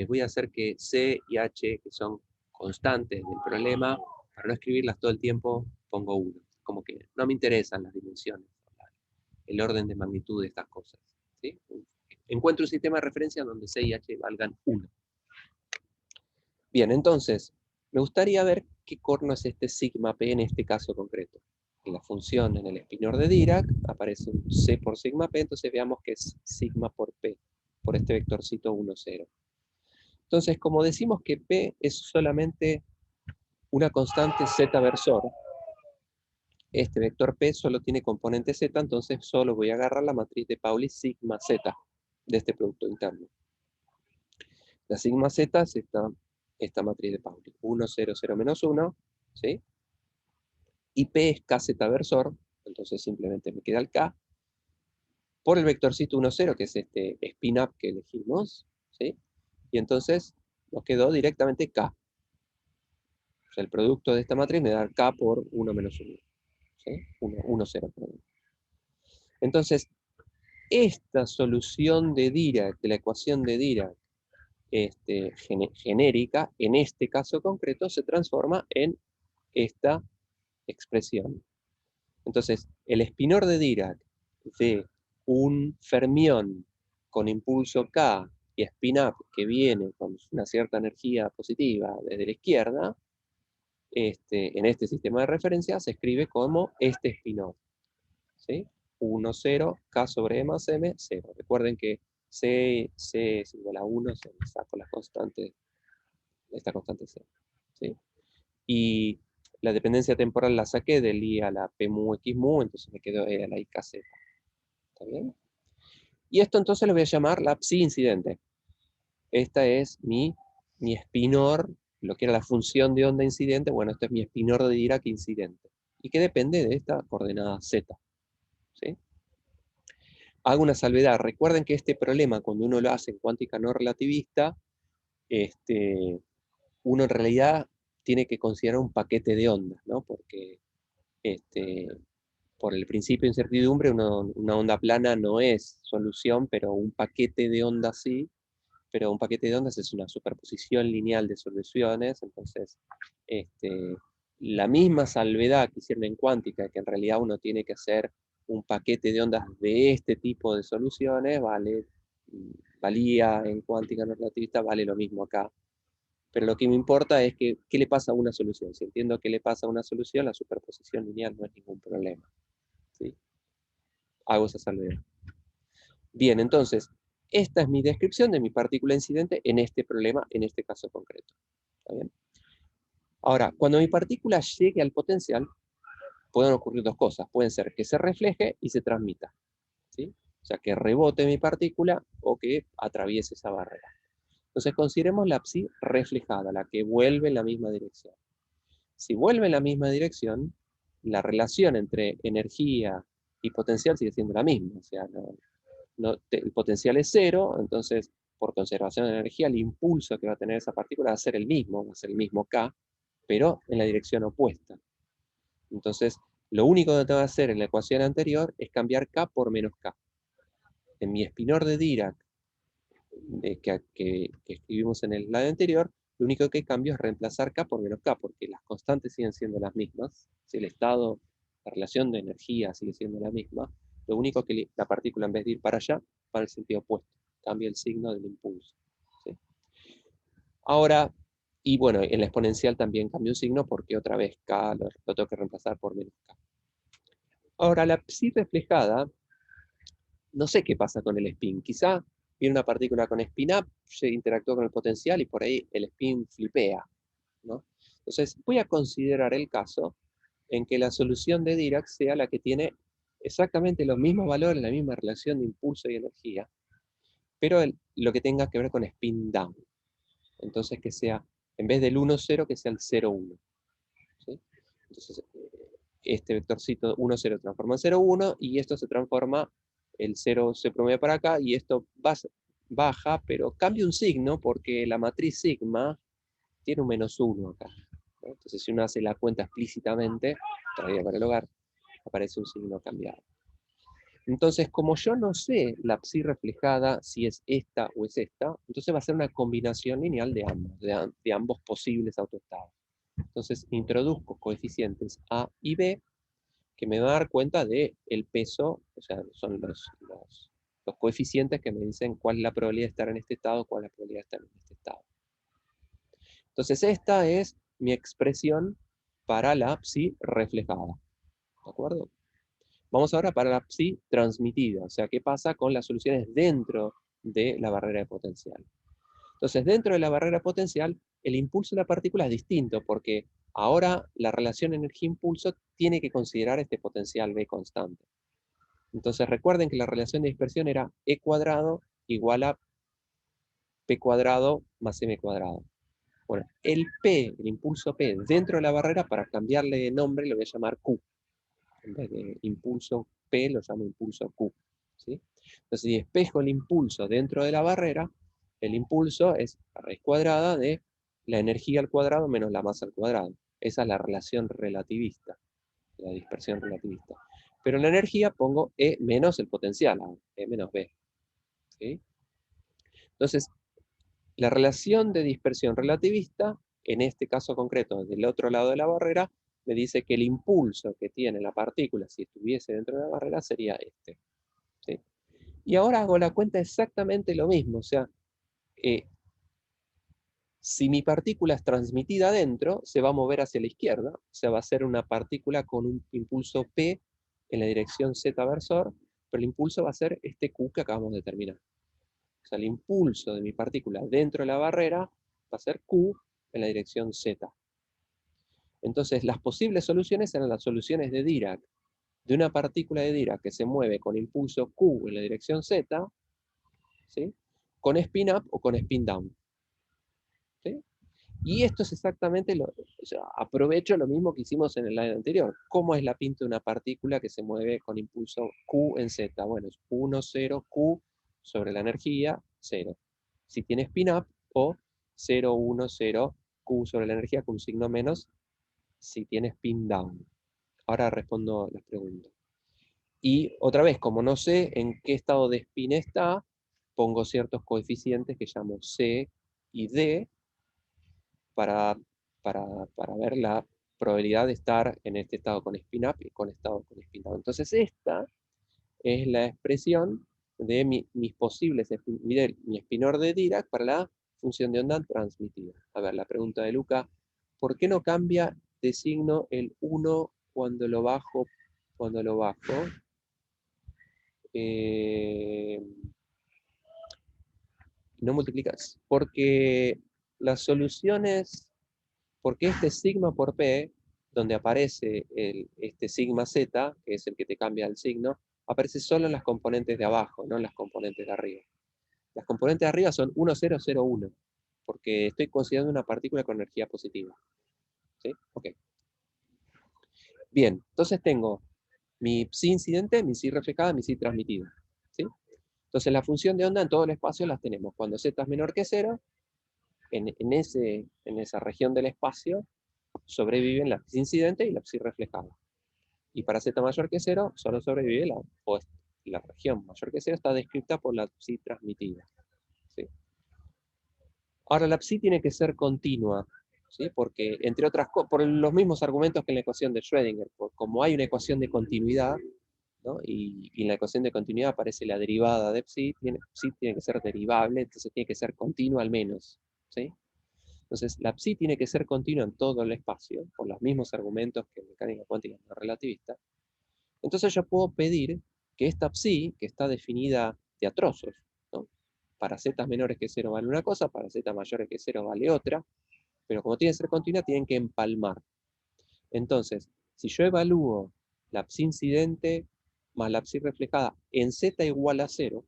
voy a hacer que C y H, que son constantes del problema, para no escribirlas todo el tiempo, pongo 1. Como que no me interesan las dimensiones, el orden de magnitud de estas cosas, ¿sí? Encuentro un sistema de referencia donde C y H valgan 1. Bien, entonces, me gustaría ver qué corno es este sigma p en este caso concreto. En la función, en el espinor de Dirac, aparece un C por sigma p, entonces veamos que es sigma por p, por este vectorcito 1, 0. Entonces, como decimos que p es solamente una constante z versor, este vector p solo tiene componente z, entonces solo voy a agarrar la matriz de Pauli sigma z de este producto interno. La sigma z es esta matriz de Pauli, 1, 0, 0, menos 1, ¿sí? Y p es kz versor, entonces simplemente me queda el k, por el vectorcito 1, 0, que es este spin-up que elegimos, ¿sí? Y entonces nos quedó directamente k. O sea, el producto de esta matriz me da k por 1 menos 1. ¿Sí? 1, 0, perdón. Entonces, esta solución de Dirac, de la ecuación de Dirac genérica, en este caso concreto, se transforma en esta expresión. Entonces, el espinor de Dirac de un fermión con impulso K y spin-up que viene con una cierta energía positiva desde la izquierda, en este sistema de referencia se escribe como este espinor, ¿sí? 1, 0, K sobre E más M, 0. Recuerden que C es igual a 1, se me saco la constante, esta constante C, ¿sí? Y la dependencia temporal la saqué del I a la P mu X mu, entonces me quedó E a la I K Z. ¿Está bien? Y esto entonces lo voy a llamar la psi incidente. Esta es mi espinor, lo que era la función de onda incidente, bueno, esto es mi espinor de Dirac incidente. Y que depende de esta coordenada Z. ¿Sí? Hago una salvedad. Recuerden que este problema, cuando uno lo hace en cuántica no relativista, uno en realidad tiene que considerar un paquete de ondas, ¿no? Porque por el principio de incertidumbre, una onda plana no es solución, pero un paquete de ondas sí. Pero un paquete de ondas es una superposición lineal de soluciones, entonces la misma salvedad que hicieron en cuántica, que en realidad uno tiene que hacer un paquete de ondas de este tipo de soluciones, valía en cuántica no relativista, vale lo mismo acá. Pero lo que me importa es que, ¿qué le pasa a una solución? Si entiendo qué le pasa a una solución, la superposición lineal no es ningún problema, ¿sí? Hago esa salvedad. Bien, entonces, esta es mi descripción de mi partícula incidente en este problema, en este caso concreto. ¿Está bien? Ahora, cuando mi partícula llegue al potencial, pueden ocurrir dos cosas. Pueden ser que se refleje y se transmita, ¿sí? O sea, que rebote mi partícula o que atraviese esa barrera. Entonces, consideremos la psi reflejada, la que vuelve en la misma dirección. Si vuelve en la misma dirección, la relación entre energía y potencial sigue siendo la misma. O sea, el potencial es 0, entonces por conservación de energía el impulso que va a tener esa partícula va a ser el mismo K, pero en la dirección opuesta. Entonces, lo único que tengo que hacer en la ecuación anterior es cambiar K por menos K. En mi espinor de Dirac, que escribimos en el slide anterior, lo único que cambio es reemplazar K por menos K, porque las constantes siguen siendo las mismas. Si el estado, la relación de energía sigue siendo la misma, lo único que la partícula, en vez de ir para allá, va en el sentido opuesto. Cambia el signo del impulso. ¿Sí? Ahora, y bueno, en la exponencial también cambia un signo, porque otra vez K lo tengo que reemplazar por menos K. Ahora, la psi reflejada, no sé qué pasa con el spin. Quizá viene una partícula con spin-up, se interactúa con el potencial y por ahí el spin flipea, ¿no? Entonces, voy a considerar el caso en que la solución de Dirac sea la que tiene exactamente los mismos valores, la misma relación de impulso y energía, pero lo que tenga que ver con spin down. Entonces, que sea, en vez del 1, 0, que sea el 0, 1. ¿Sí? Entonces, este vectorcito 1, 0 transforma en 0, 1, y esto se transforma el 0 se promedia para acá y esto baja, pero cambia un signo porque la matriz sigma tiene un -1 acá, ¿no? Entonces si uno hace la cuenta explícitamente, todavía para el hogar, aparece un signo cambiado. Entonces, como yo no sé la psi reflejada, si es esta o es esta, entonces va a ser una combinación lineal de ambos, de ambos posibles autoestados. Entonces, introduzco coeficientes A y B, que me van a dar cuenta del peso, o sea, son los coeficientes que me dicen cuál es la probabilidad de estar en este estado, cuál es la probabilidad de estar en este estado. Entonces, esta es mi expresión para la psi reflejada. ¿De acuerdo? Vamos ahora para la psi transmitida, o sea, qué pasa con las soluciones dentro de la barrera de potencial. Entonces, dentro de la barrera potencial, el impulso de la partícula es distinto, porque ahora la relación energía-impulso tiene que considerar este potencial B constante. Entonces, recuerden que la relación de dispersión era E cuadrado igual a P cuadrado más M cuadrado. Bueno, el P, el impulso P dentro de la barrera, para cambiarle de nombre, lo voy a llamar Q. En vez de impulso P, lo llamo impulso Q. ¿Sí? Entonces, si despejo el impulso dentro de la barrera, el impulso es raíz cuadrada de la energía al cuadrado menos la masa al cuadrado. Esa es la relación relativista, la dispersión relativista. Pero en la energía pongo E menos el potencial, E menos B. ¿Sí? Entonces, la relación de dispersión relativista, en este caso concreto, del otro lado de la barrera, me dice que el impulso que tiene la partícula, si estuviese dentro de la barrera, sería este. ¿Sí? Y ahora hago la cuenta exactamente lo mismo, o sea, si mi partícula es transmitida adentro, se va a mover hacia la izquierda, o sea, va a ser una partícula con un impulso P en la dirección Z versor, pero el impulso va a ser este Q que acabamos de determinar. O sea, el impulso de mi partícula dentro de la barrera va a ser Q en la dirección Z. Entonces, las posibles soluciones eran las soluciones de Dirac, de una partícula de Dirac que se mueve con impulso Q en la dirección Z, ¿sí? Con spin up o con spin down. ¿Sí? Y esto es exactamente o sea, aprovecho lo mismo que hicimos en el slide anterior. ¿Cómo es la pinta de una partícula que se mueve con impulso Q en Z? Bueno, es 1, 0, Q sobre la energía, 0. Si tiene spin-up, o 0, 1, 0, Q sobre la energía con un signo menos, si tiene spin-down. Ahora respondo las preguntas. Y otra vez, como no sé en qué estado de spin está, pongo ciertos coeficientes que llamo C y D, para ver la probabilidad de estar en este estado con spin-up y con estado con spin-down. Entonces esta es la expresión de mis posibles, mi espinor de Dirac para la función de onda transmitida. A ver, la pregunta de Luca, ¿por qué no cambia de signo el 1 cuando lo bajo? Cuando lo bajo. No multiplicas. Porque las soluciones, porque este sigma por P, donde aparece este sigma Z, que es el que te cambia el signo, aparece solo en las componentes de abajo, no en las componentes de arriba. Las componentes de arriba son 1, 0, 0, 1, porque estoy considerando una partícula con energía positiva. ¿Sí? Ok. Bien, entonces tengo mi psi incidente, mi psi reflejada, mi psi transmitida. ¿Sí? Entonces la función de onda en todo el espacio las tenemos. Cuando z es menor que 0, en esa región del espacio sobreviven la psi incidente y la psi reflejada. Y para z mayor que 0, solo sobrevive la región mayor que 0, está descrita por la psi transmitida. ¿Sí? Ahora la psi tiene que ser continua, ¿sí? Porque, entre otras cosas, por los mismos argumentos que en la ecuación de Schrödinger, como hay una ecuación de continuidad, ¿no? Y en la ecuación de continuidad aparece la derivada de psi tiene que ser derivable, entonces tiene que ser continua al menos. ¿Sí? Entonces, la psi tiene que ser continua en todo el espacio, por los mismos argumentos que en mecánica cuántica no relativista. Entonces yo puedo pedir que esta psi, que está definida de a trozos, ¿no? Para z menores que 0 vale una cosa, para z mayores que 0 vale otra, pero como tiene que ser continua, tienen que empalmar. Entonces, si yo evalúo la psi incidente más la psi reflejada en z igual a 0,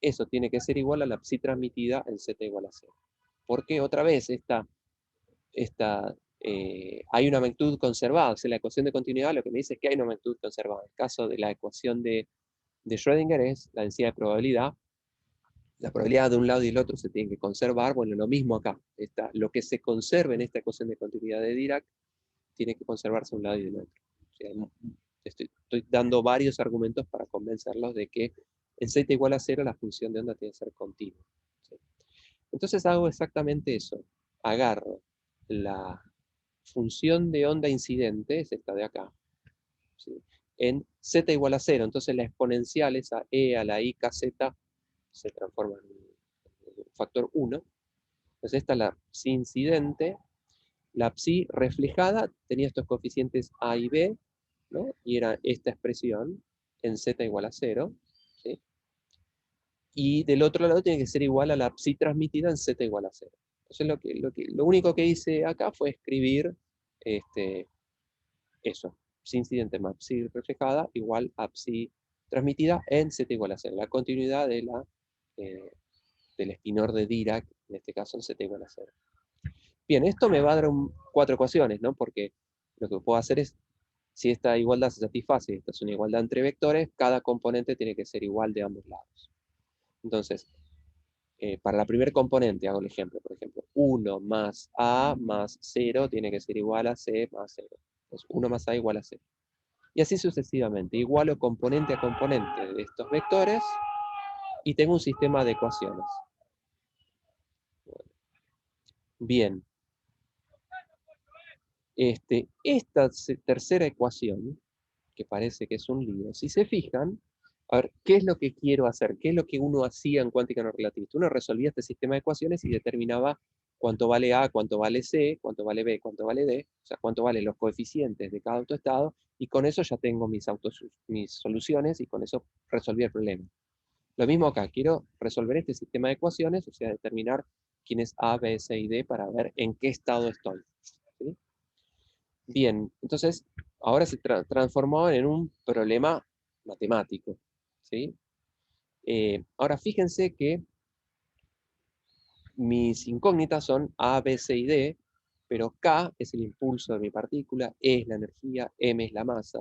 eso tiene que ser igual a la psi transmitida en z igual a 0. Porque otra vez hay una magnitud conservada, o sea, la ecuación de continuidad lo que me dice es que hay una magnitud conservada. En el caso de la ecuación de de Schrödinger es la densidad de probabilidad. La probabilidad de un lado y del otro se tiene que conservar. Bueno, lo mismo acá. Lo que se conserve en esta ecuación de continuidad de Dirac tiene que conservarse de un lado y del otro. O sea, estoy dando varios argumentos para convencerlos de que en z igual a 0 la función de onda tiene que ser continua. ¿Sí? Entonces hago exactamente eso. Agarro la función de onda incidente, es esta de acá, ¿sí? En z igual a 0. Entonces la exponencial, esa e a la i kz, se transforma en un factor 1. Entonces esta es la psi incidente. La psi reflejada tenía estos coeficientes a y b, ¿no? Y era esta expresión en z igual a 0. ¿Sí? Y del otro lado tiene que ser igual a la psi transmitida en z igual a 0. Entonces lo único que hice acá fue escribir eso. Psi incidente más psi reflejada igual a psi transmitida en z igual a 0. La continuidad de del espinor de Dirac, en este caso en z igual a 0. Bien, esto me va a dar 4 ecuaciones, ¿no? Porque lo que puedo hacer es, si esta igualdad se satisface, esta es una igualdad entre vectores, cada componente tiene que ser igual de ambos lados. Entonces, para la primer componente, hago el ejemplo, por ejemplo, 1 más a más 0 tiene que ser igual a c más 0. Entonces, 1 más a igual a 0. Y así sucesivamente. Igualo componente a componente de estos vectores y tengo un sistema de ecuaciones. Bien. Esta tercera ecuación, que parece que es un lío, si se fijan, a ver, ¿qué es lo que quiero hacer? ¿Qué es lo que uno hacía en cuántica no relativista? Uno resolvía este sistema de ecuaciones y determinaba cuánto vale A, cuánto vale C, cuánto vale B, cuánto vale D, o sea, cuánto valen los coeficientes de cada autoestado, y con eso ya tengo mis soluciones y con eso resolví el problema. Lo mismo acá, quiero resolver este sistema de ecuaciones, o sea, determinar quién es A, B, C y D para ver en qué estado estoy. ¿Sí? Bien, entonces ahora se transformó en un problema matemático. ¿Sí? Ahora fíjense que mis incógnitas son A, B, C y D, pero K es el impulso de mi partícula, E es la energía, M es la masa,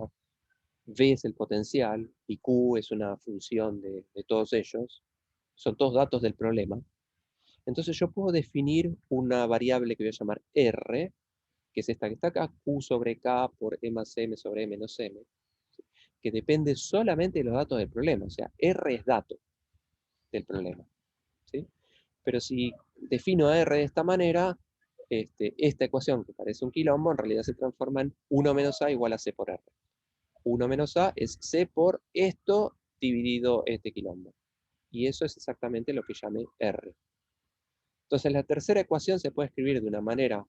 V es el potencial y Q es una función de todos ellos. Son todos datos del problema. Entonces yo puedo definir una variable que voy a llamar R, que es esta que está acá, Q sobre K por E más M sobre E menos M, que depende solamente de los datos del problema. O sea, R es dato del problema. ¿Sí? Pero si defino a R de esta manera, esta ecuación que parece un quilombo, en realidad se transforma en 1 menos A igual a C por R. 1 menos A es C por esto dividido este quilombo. Y eso es exactamente lo que llamé R. Entonces la tercera ecuación se puede escribir de una manera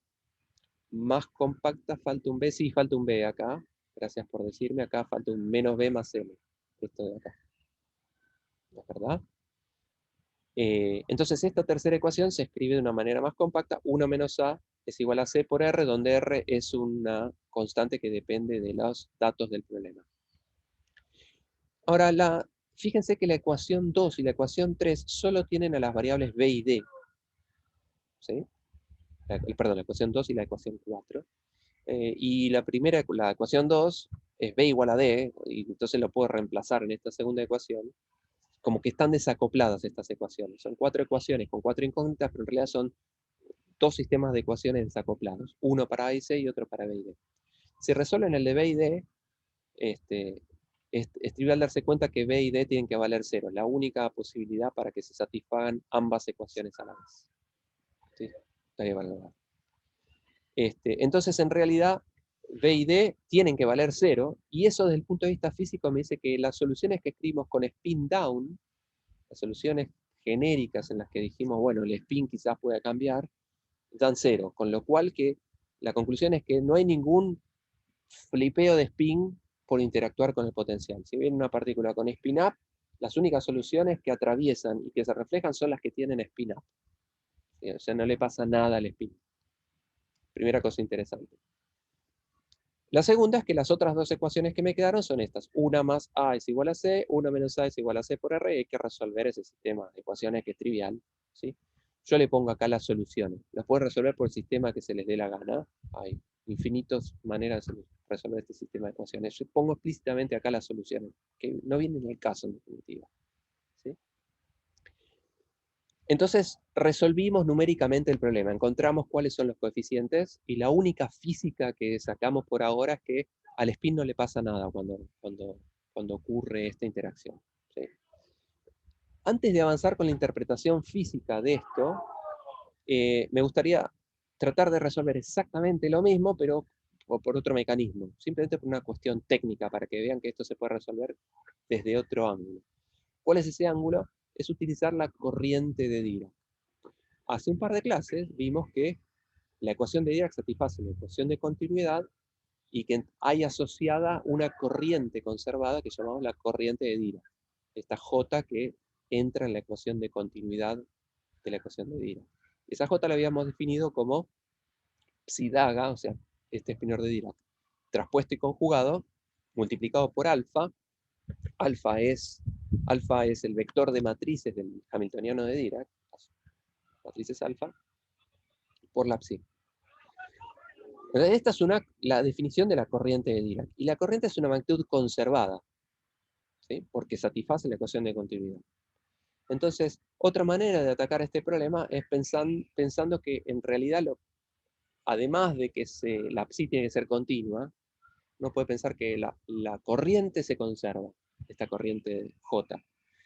más compacta. Falta un B, sí, falta un B acá. Gracias por decirme, acá falta un menos B más M. Esto de acá. ¿No es verdad? Entonces esta tercera ecuación se escribe de una manera más compacta. 1 menos A es igual a C por R, donde R es una constante que depende de los datos del problema. Ahora, fíjense que la ecuación 2 y la ecuación 3 solo tienen a las variables B y D. ¿Sí? Perdón, la ecuación 2 y la ecuación 4. Y la ecuación 2 es B igual a D, y entonces lo puedo reemplazar en esta segunda ecuación. Como que están desacopladas estas ecuaciones. Son 4 ecuaciones con 4 incógnitas, pero en realidad son 2 sistemas de ecuaciones desacoplados. Uno para A y C y otro para B y D. Si resuelven el de B y D, es trivial darse cuenta que B y D tienen que valer 0. Es la única posibilidad para que se satisfagan ambas ecuaciones a la vez. ¿Sí? Entonces, en realidad, B y D tienen que valer 0, y eso desde el punto de vista físico me dice que las soluciones que escribimos con spin down, las soluciones genéricas en las que dijimos, bueno, el spin quizás pueda cambiar, dan 0, con lo cual que la conclusión es que no hay ningún flipeo de spin por interactuar con el potencial. Si viene una partícula con spin up, las únicas soluciones que atraviesan y que se reflejan son las que tienen spin up. O sea, no le pasa nada al spin. Primera cosa interesante. La segunda es que las otras dos ecuaciones que me quedaron son estas. Una más A es igual a C, una menos A es igual a C por R, y hay que resolver ese sistema de ecuaciones que es trivial. ¿Sí? Yo le pongo acá las soluciones. Las puedo resolver por el sistema que se les dé la gana. Hay infinitas maneras de resolver este sistema de ecuaciones. Yo pongo explícitamente acá las soluciones, que no vienen al caso en definitiva. ¿Sí? Entonces, resolvimos numéricamente el problema, encontramos cuáles son los coeficientes, y la única física que sacamos por ahora es que al spin no le pasa nada cuando ocurre esta interacción. ¿Sí? Antes de avanzar con la interpretación física de esto, me gustaría tratar de resolver exactamente lo mismo, pero por otro mecanismo, simplemente por una cuestión técnica, para que vean que esto se puede resolver desde otro ángulo. ¿Cuál es ese ángulo? Es utilizar la corriente de Dirac. Hace un par de clases vimos que la ecuación de Dirac satisface la ecuación de continuidad y que hay asociada una corriente conservada que llamamos la corriente de Dirac. Esta J que entra en la ecuación de continuidad de la ecuación de Dirac. Esa J la habíamos definido como psi daga, o sea, este espinor de Dirac, traspuesto y conjugado, multiplicado por alfa. Alfa es el vector de matrices del hamiltoniano de Dirac, matrices alfa, por la psi. Esta es la definición de la corriente de Dirac. Y la corriente es una magnitud conservada, ¿sí? Porque satisface la ecuación de continuidad. Entonces, otra manera de atacar este problema es pensando que en realidad, además de que la psi tiene que ser continua, uno puede pensar que la corriente se conserva, esta corriente J.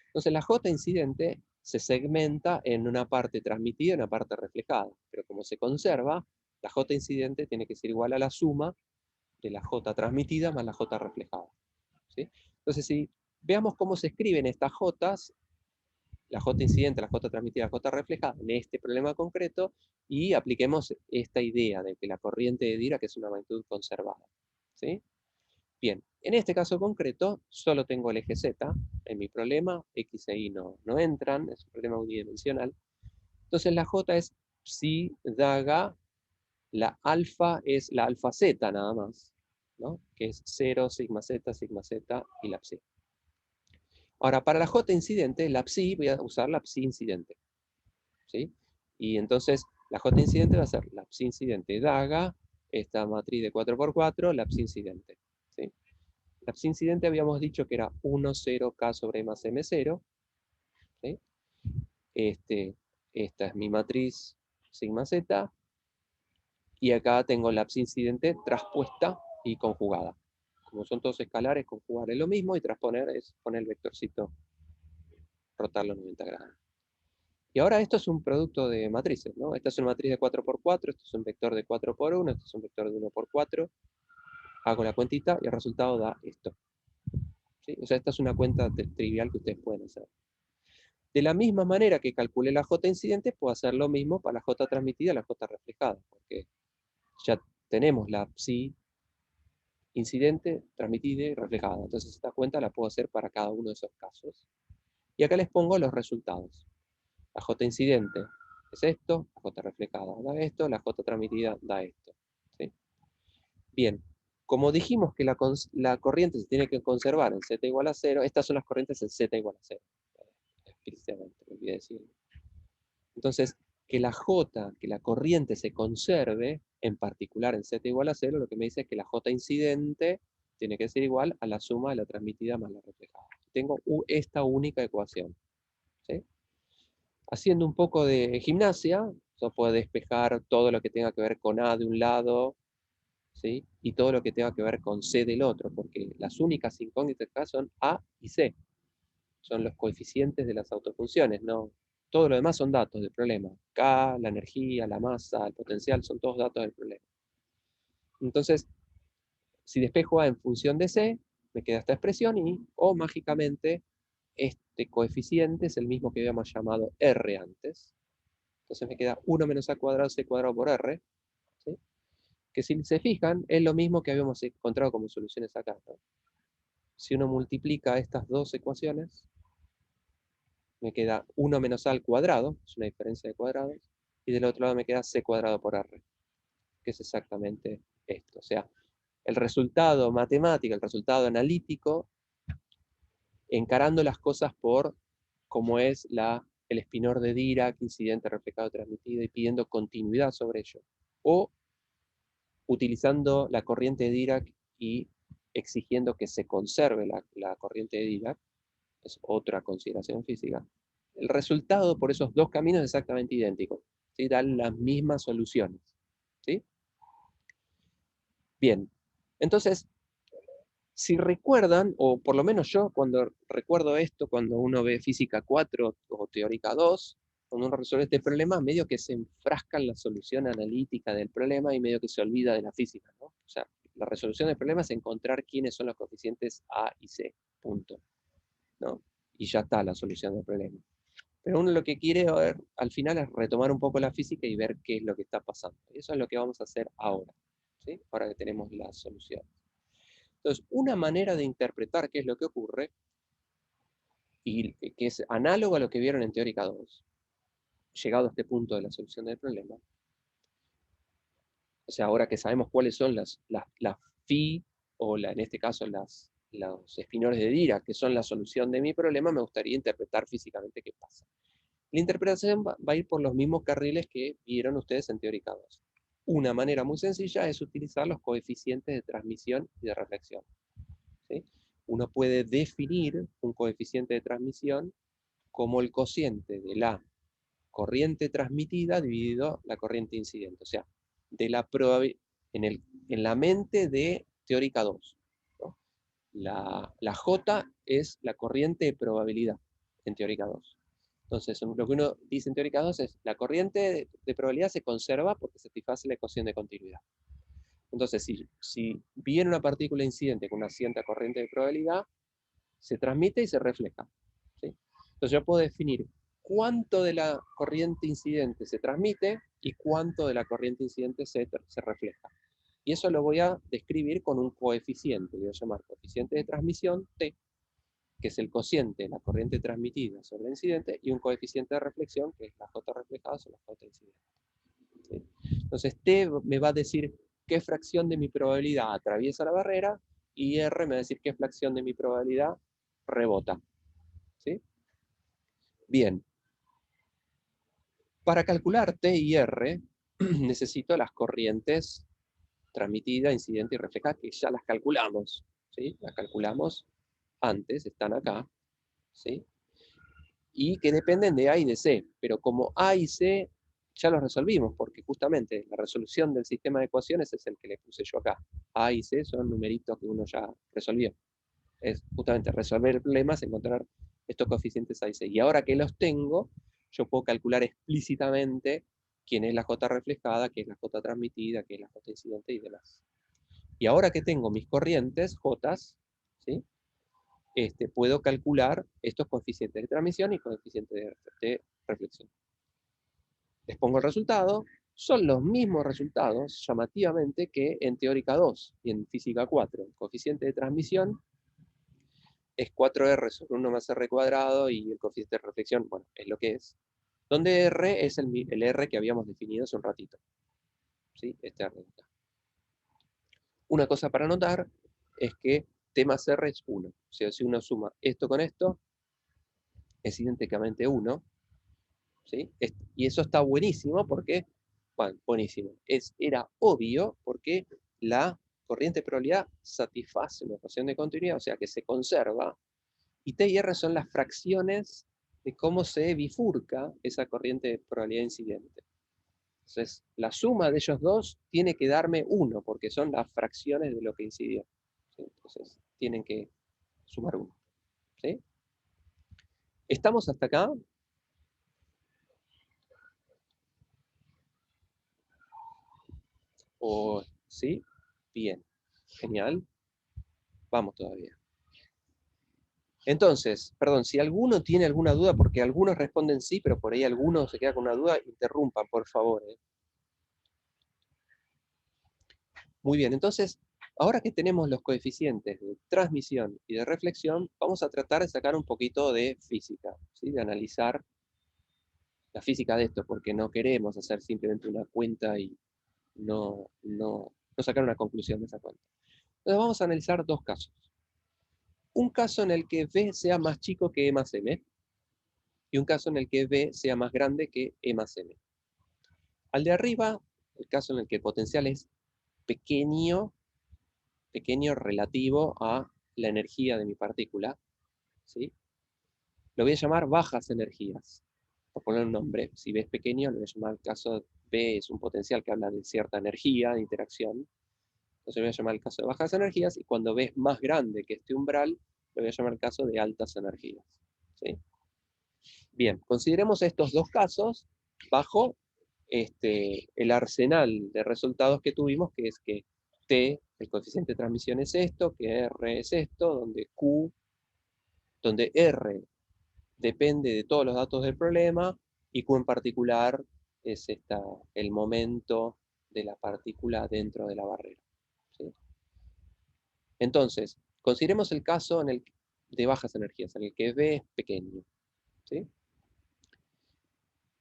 Entonces la J incidente se segmenta en una parte transmitida y una parte reflejada, pero como se conserva, la J incidente tiene que ser igual a la suma de la J transmitida más la J reflejada. ¿Sí? Entonces, si veamos cómo se escriben estas J's, la J incidente, la J transmitida, la J reflejada, en este problema concreto, y apliquemos esta idea de que la corriente de Dirac es una magnitud conservada. ¿Sí? Bien, en este caso concreto, solo tengo el eje Z en mi problema, X e Y no entran, es un problema unidimensional. Entonces la J es psi daga, la alfa es la alfa Z nada más, ¿no? Que es 0, sigma Z y la psi. Ahora, para la J incidente, la psi, voy a usar la psi incidente. ¿Sí? Y entonces la J incidente va a ser la psi incidente daga, esta matriz de 4×4, la psi incidente. ¿Sí? La psi incidente habíamos dicho que era 1, 0, K sobre E más M0. ¿Sí? Esta es mi matriz sigma Z. Y acá tengo la psi incidente traspuesta y conjugada. Como son todos escalares, conjugar es lo mismo y transponer es poner el vectorcito, rotarlo 90 grados. Y ahora esto es un producto de matrices, ¿no? Esta es una matriz de 4×4, esto es un vector de 4×1, esto es un vector de 1×4. Hago la cuentita y el resultado da esto. ¿Sí? O sea, esta es una cuenta trivial que ustedes pueden hacer. De la misma manera que calculé la J incidente, puedo hacer lo mismo para la J transmitida y la J reflejada, porque ya tenemos la psi incidente, transmitida y reflejada. Entonces esta cuenta la puedo hacer para cada uno de esos casos. Y acá les pongo los resultados. La J incidente es esto, la J reflejada da esto, la J transmitida da esto. ¿Sí? Bien, como dijimos que la corriente se tiene que conservar en Z igual a 0, estas son las corrientes en Z igual a 0. Explícitamente, me olvidé decirlo. Entonces, que la J, que la corriente se conserve, en particular en Z igual a 0, lo que me dice es que la J incidente tiene que ser igual a la suma de la transmitida más la reflejada. Tengo esta única ecuación. ¿Sí? Haciendo un poco de gimnasia, yo puedo despejar todo lo que tenga que ver con A de un lado, ¿sí? Y todo lo que tenga que ver con C del otro, porque las únicas incógnitas acá son A y C. Son los coeficientes de las autofunciones, ¿no? Todo lo demás son datos del problema. K, la energía, la masa, el potencial, son todos datos del problema. Entonces, si despejo A en función de C, me queda esta expresión y, mágicamente, este coeficiente es el mismo que habíamos llamado R antes. Entonces me queda 1 menos A cuadrado C cuadrado por R, ¿sí? Que si se fijan, es lo mismo que habíamos encontrado como soluciones acá, ¿no? Si uno multiplica estas dos ecuaciones, me queda 1 menos A al cuadrado, es una diferencia de cuadrados, y del otro lado me queda C cuadrado por R, que es exactamente esto. O sea, el resultado matemático, el resultado analítico, encarando las cosas por cómo es el espinor de Dirac, incidente, reflejado, transmitido, y pidiendo continuidad sobre ello. O utilizando la corriente de Dirac y exigiendo que se conserve la corriente de Dirac, es otra consideración física, el resultado por esos dos caminos es exactamente idéntico, ¿sí? Dan las mismas soluciones, ¿sí? Bien, entonces, si recuerdan, o por lo menos yo cuando recuerdo esto, cuando uno ve física 4 o teórica 2, cuando uno resuelve este problema, medio que se enfrasca en la solución analítica del problema y medio que se olvida de la física, ¿no? O sea, la resolución del problema es encontrar quiénes son los coeficientes A y C, punto, ¿no? Y ya está la solución del problema. Pero uno lo que quiere ver al final es retomar un poco la física y ver qué es lo que está pasando. Y eso es lo que vamos a hacer ahora, ¿sí? Ahora que tenemos la solución. Entonces, una manera de interpretar qué es lo que ocurre, y que es análogo a lo que vieron en Teórica 2, llegado a este punto de la solución del problema, o sea, ahora que sabemos cuáles son las phi, o en este caso los espinores de Dirac, que son la solución de mi problema, me gustaría interpretar físicamente qué pasa. La interpretación va a ir por los mismos carriles que vieron ustedes en Teórica 2. Una manera muy sencilla es utilizar los coeficientes de transmisión y de reflexión, ¿sí? Uno puede definir un coeficiente de transmisión como el cociente de la corriente transmitida dividido la corriente incidente. O sea, de la en la mente de Teórica 2, ¿no? La J es la corriente de probabilidad en Teórica 2. Entonces, lo que uno dice en Teórica 2 es la corriente de probabilidad se conserva porque satisface la ecuación de continuidad. Entonces, si viene una partícula incidente con una cierta corriente de probabilidad, se transmite y se refleja, ¿sí? Entonces yo puedo definir cuánto de la corriente incidente se transmite y cuánto de la corriente incidente se refleja. Y eso lo voy a describir con un coeficiente, lo voy a llamar coeficiente de transmisión T, que es el cociente de la corriente transmitida sobre el incidente, y un coeficiente de reflexión, que es la J reflejada sobre la J incidente, ¿sí? Entonces T me va a decir qué fracción de mi probabilidad atraviesa la barrera, y R me va a decir qué fracción de mi probabilidad rebota, ¿sí? Bien. Para calcular T y R, necesito las corrientes transmitida, incidente y reflejada, que ya las calculamos, ¿sí? Las calculamos antes, están acá, ¿sí? Y que dependen de A y de C, pero como A y C ya los resolvimos, porque justamente la resolución del sistema de ecuaciones es el que le puse yo acá. A y C son numeritos que uno ya resolvió. Es justamente resolver el problema, es encontrar estos coeficientes A y C. Y ahora que los tengo, yo puedo calcular explícitamente quién es la J reflejada, qué es la J transmitida, qué es la J incidente y demás. Y ahora que tengo mis corrientes, J, ¿sí? Puedo calcular estos coeficientes de transmisión y coeficientes de reflexión. Les pongo el resultado. Son los mismos resultados, llamativamente, que en Teórica 2 y en Física 4. El coeficiente de transmisión es 4R sobre 1 más R cuadrado, y el coeficiente de reflexión, bueno, es lo que es. Donde R es el R que habíamos definido hace un ratito, ¿sí? Este R acá. Una cosa para notar es que T más R es 1. O sea, si uno suma esto con esto, es idénticamente 1, ¿sí? Y eso está buenísimo porque, bueno, buenísimo, era obvio porque la corriente de probabilidad satisface una ecuación de continuidad, o sea que se conserva, y T y R son las fracciones de cómo se bifurca esa corriente de probabilidad incidente. Entonces, la suma de ellos dos tiene que darme 1, porque son las fracciones de lo que incidió, ¿sí? Entonces, tienen que sumar 1, ¿sí? ¿Estamos hasta acá? ¿O sí? Bien, genial. Vamos todavía. Entonces, perdón, si alguno tiene alguna duda, porque algunos responden sí, pero por ahí alguno se queda con una duda, interrumpan, por favor, ¿eh? Muy bien, entonces, ahora que tenemos los coeficientes de transmisión y de reflexión, vamos a tratar de sacar un poquito de física, ¿sí? De analizar la física de esto, porque no queremos hacer simplemente una cuenta y no sacar una conclusión de esa cuenta. Entonces vamos a analizar dos casos. Un caso en el que B sea más chico que E más M, y un caso en el que B sea más grande que E más M. Al de arriba, el caso en el que el potencial es pequeño pequeño relativo a la energía de mi partícula, ¿sí? Lo voy a llamar bajas energías, por poner un nombre. Si B es pequeño, lo voy a llamar, el caso B es un potencial que habla de cierta energía de interacción. Entonces lo voy a llamar el caso de bajas energías, y cuando B es más grande que este umbral, lo voy a llamar el caso de altas energías, ¿sí? Bien, consideremos estos dos casos bajo el arsenal de resultados que tuvimos, que es que T, el coeficiente de transmisión es esto, que R es esto, donde R depende de todos los datos del problema, y Q en particular es el momento de la partícula dentro de la barrera, ¿sí? Entonces, consideremos el caso de bajas energías, en el que B es pequeño, ¿sí?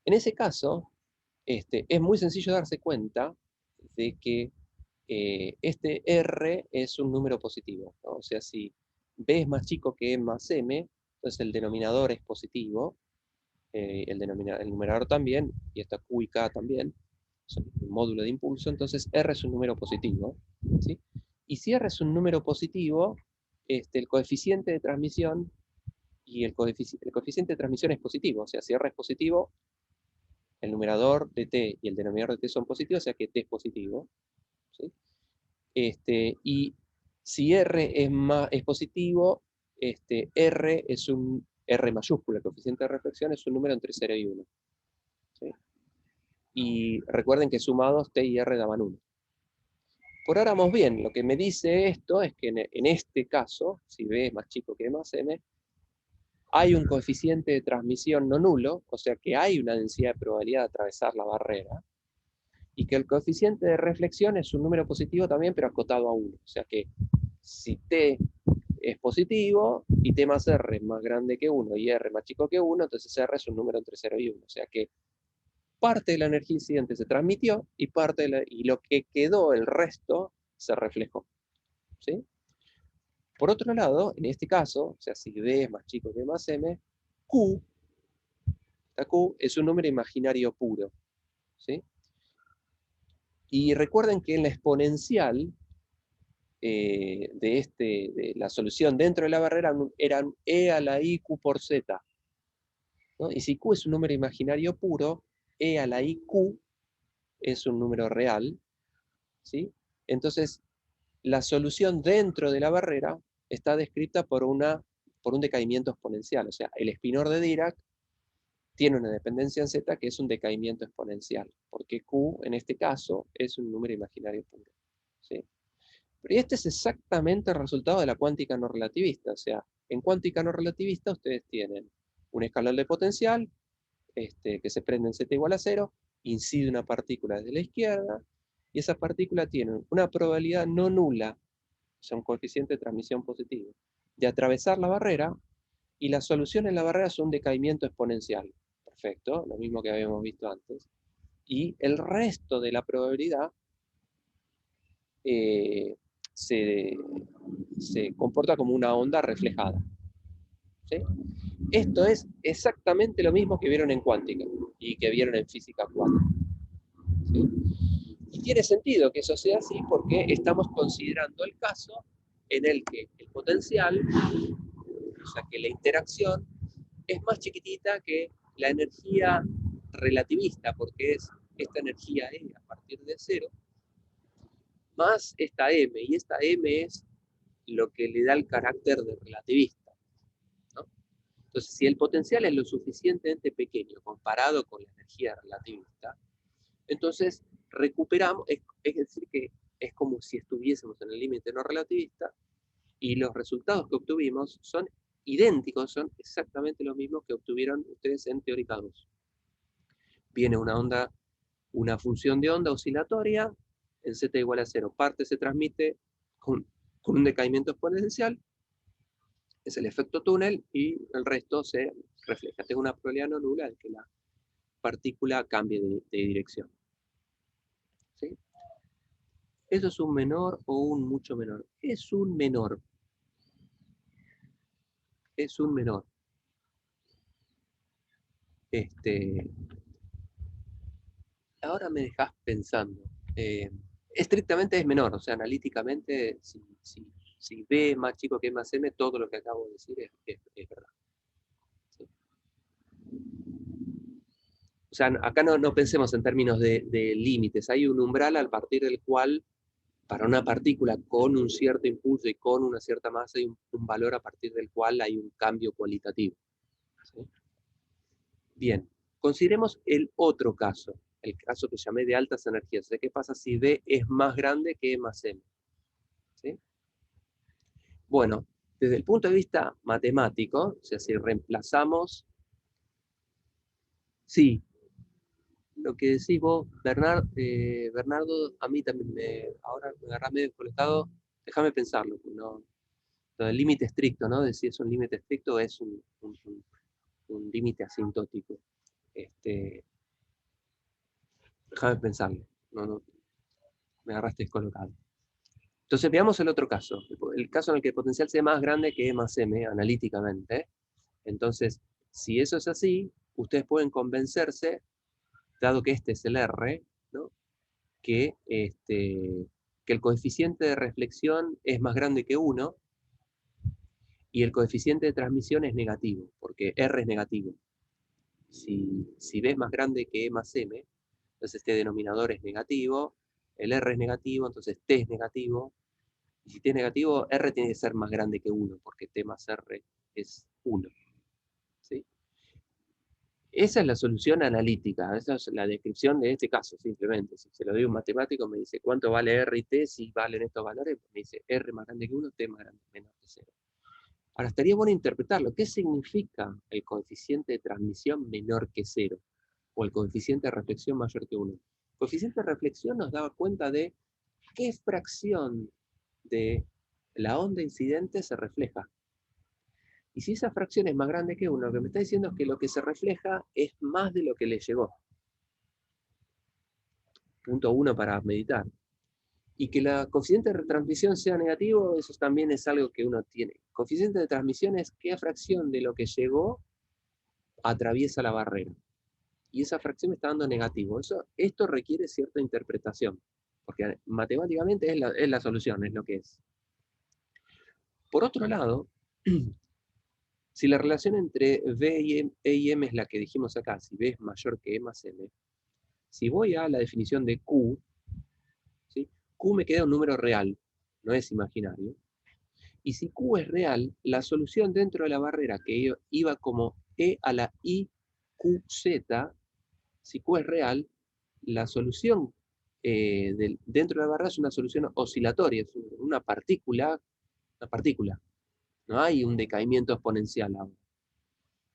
En ese caso, es muy sencillo darse cuenta de que este R es un número positivo, ¿no? O sea, si B es más chico que E más M, entonces el denominador es positivo, el numerador también, y esta Q y K también, son un módulo de impulso, entonces R es un número positivo, ¿sí? Y si R es un número positivo, el coeficiente de transmisión el coeficiente de transmisión es positivo, o sea, si R es positivo, el numerador de T y el denominador de T son positivos, o sea que T es positivo, ¿sí? Y si R es positivo, R es un R mayúscula, el coeficiente de reflexión es un número entre 0 y 1, ¿sí? Y recuerden que sumados T y R daban 1. Por ahora vamos bien, lo que me dice esto es que en este caso, si B es más chico que E más M, hay un coeficiente de transmisión no nulo, o sea que hay una densidad de probabilidad de atravesar la barrera, y que el coeficiente de reflexión es un número positivo también, pero acotado a 1. O sea que si T es positivo y T más R es más grande que 1 y R más chico que 1, entonces R es un número entre 0 y 1. O sea que parte de la energía incidente se transmitió y y lo que quedó, el resto, se reflejó, ¿sí? Por otro lado, en este caso, o sea, si B es más chico que más M, Q, Q es un número imaginario puro, ¿sí? Y recuerden que en la exponencial de la solución dentro de la barrera eran E a la I Q por Z, ¿no? Y si Q es un número imaginario puro, E a la I Q es un número real, ¿sí? Entonces, la solución dentro de la barrera está descrita por un decaimiento exponencial. O sea, el espinor de Dirac tiene una dependencia en Z que es un decaimiento exponencial, porque Q, en este caso, es un número imaginario puro, ¿sí? Pero este es exactamente el resultado de la cuántica no relativista. O sea, en cuántica no relativista ustedes tienen un escalar de potencial que se prende en Z igual a 0, incide una partícula desde la izquierda, y esa partícula tiene una probabilidad no nula, o sea, un coeficiente de transmisión positivo, de atravesar la barrera, y la solución en la barrera es un decaimiento exponencial. Perfecto, lo mismo que habíamos visto antes. Y el resto de la probabilidad eh, se, se comporta como una onda reflejada, ¿sí? Esto es exactamente lo mismo que vieron en cuántica y que vieron en física cuántica, ¿sí? Y tiene sentido que eso sea así porque estamos considerando el caso en el que el potencial, o sea, que la interacción es más chiquitita que la energía relativista, porque es esta energía E a partir de 0, más esta M, y esta M es lo que le da el carácter de relativista, ¿no? Entonces, si el potencial es lo suficientemente pequeño comparado con la energía relativista, entonces recuperamos, es decir, que es como si estuviésemos en el límite no relativista, y los resultados que obtuvimos son idénticos, son exactamente los mismos que obtuvieron ustedes en teórica 2. Viene una función de onda oscilatoria en z igual a 0. Parte se transmite con un decaimiento exponencial, es el efecto túnel, y el resto se refleja. Tengo una probabilidad no nula de que la partícula cambie de dirección, ¿sí? ¿Eso es un menor o un mucho menor? Es un menor. Es un menor. Ahora me dejas pensando. Estrictamente es menor, o sea, analíticamente, si B es más chico que E más M, todo lo que acabo de decir es verdad. ¿Sí? O sea, acá no pensemos en términos de límites, hay un umbral al partir del cual, para una partícula con un cierto impulso y con una cierta masa, hay un valor a partir del cual hay un cambio cualitativo. ¿Sí? Bien, consideremos el otro caso, el caso que llamé de altas energías. ¿Qué pasa si B es más grande que E más M? ¿Sí? Bueno, desde el punto de vista matemático, o sea, si reemplazamos, sí, lo que decís vos, Bernardo, a mí también ahora me agarrás medio desconectado, déjame pensarlo, ¿no? Lo del límite estricto, ¿no? De si es un límite estricto o es un límite asintótico. Déjame pensarlo, no, me agarraste descolocado. Entonces veamos el otro caso, el caso en el que el potencial sea más grande que E más M, analíticamente. Entonces, si eso es así, ustedes pueden convencerse, dado que este es el R, ¿no? Que el coeficiente de reflexión es más grande que 1 y el coeficiente de transmisión es negativo, porque R es negativo. Si B es más grande que E más M, entonces este denominador es negativo, el R es negativo, entonces T es negativo, y si T es negativo, R tiene que ser más grande que 1, porque T más R es 1. ¿Sí? Esa es la solución analítica, esa es la descripción de este caso, simplemente. Si se lo doy a un matemático, me dice cuánto vale R y T, si valen estos valores, me dice R más grande que 1, T más grande, menor que 0. Ahora, estaría bueno interpretarlo. ¿Qué significa el coeficiente de transmisión menor que 0? O el coeficiente de reflexión mayor que 1. El coeficiente de reflexión nos daba cuenta de qué fracción de la onda incidente se refleja. Y si esa fracción es más grande que 1, lo que me está diciendo es que lo que se refleja es más de lo que le llegó. Punto 1 para meditar. Y que la coeficiente de retransmisión sea negativo, eso también es algo que uno tiene. Coeficiente de transmisión es qué fracción de lo que llegó atraviesa la barrera. Y esa fracción me está dando negativo. Esto requiere cierta interpretación, porque matemáticamente es la solución, es lo que es. Por otro lado, si la relación entre B E y M es la que dijimos acá, si B es mayor que E más M, si voy a la definición de Q, ¿sí? Q me queda un número real, no es imaginario. Y si Q es real, la solución dentro de la barrera que iba como E a la I QZ, si Q es real, la solución dentro de la barrera es una solución oscilatoria, es una partícula. No hay un decaimiento exponencial ahora.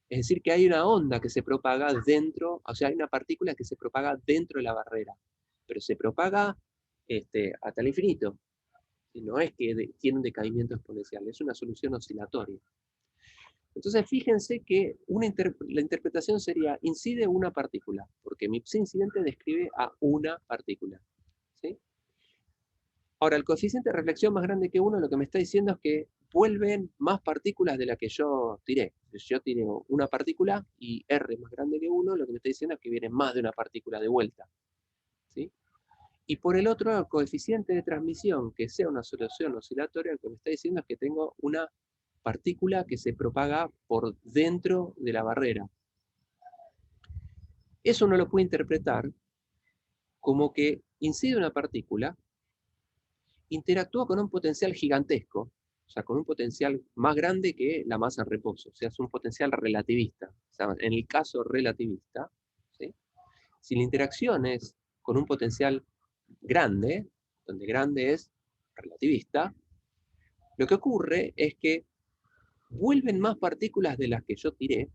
Es decir, que hay una onda que se propaga dentro, o sea, hay una partícula que se propaga dentro de la barrera, pero se propaga hasta el infinito. No es que tiene un decaimiento exponencial, es una solución oscilatoria. Entonces, fíjense que la interpretación sería, incide una partícula, porque mi psi incidente describe a una partícula. ¿Sí? Ahora, el coeficiente de reflexión más grande que 1, lo que me está diciendo es que vuelven más partículas de las que yo tiré. Si yo tiré una partícula y R es más grande que 1, lo que me está diciendo es que viene más de una partícula de vuelta. ¿Sí? Y por el otro, el coeficiente de transmisión, que sea una solución oscilatoria, lo que me está diciendo es que tengo una partícula que se propaga por dentro de la barrera. Eso uno lo puede interpretar como que incide una partícula, interactúa con un potencial gigantesco, o sea, con un potencial más grande que la masa en reposo, o sea, es un potencial relativista. O sea, en el caso relativista, ¿sí? Si la interacción es con un potencial grande, donde grande es relativista, lo que ocurre es que vuelven más partículas de las que yo tiré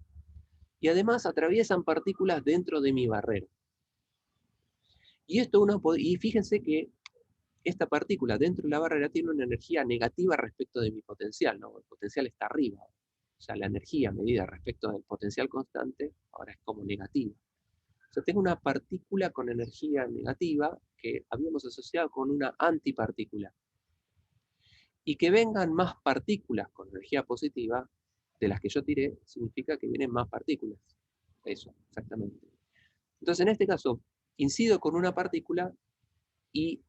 y además atraviesan partículas dentro de mi barrera. Y fíjense que esta partícula dentro de la barrera tiene una energía negativa respecto de mi potencial, ¿no? El potencial está arriba. O sea, la energía medida respecto del potencial constante ahora es como negativa. O sea, tengo una partícula con energía negativa que habíamos asociado con una antipartícula. Y que vengan más partículas con energía positiva de las que yo tiré, significa que vienen más partículas. Eso, exactamente. Entonces, en este caso, incido con una partícula y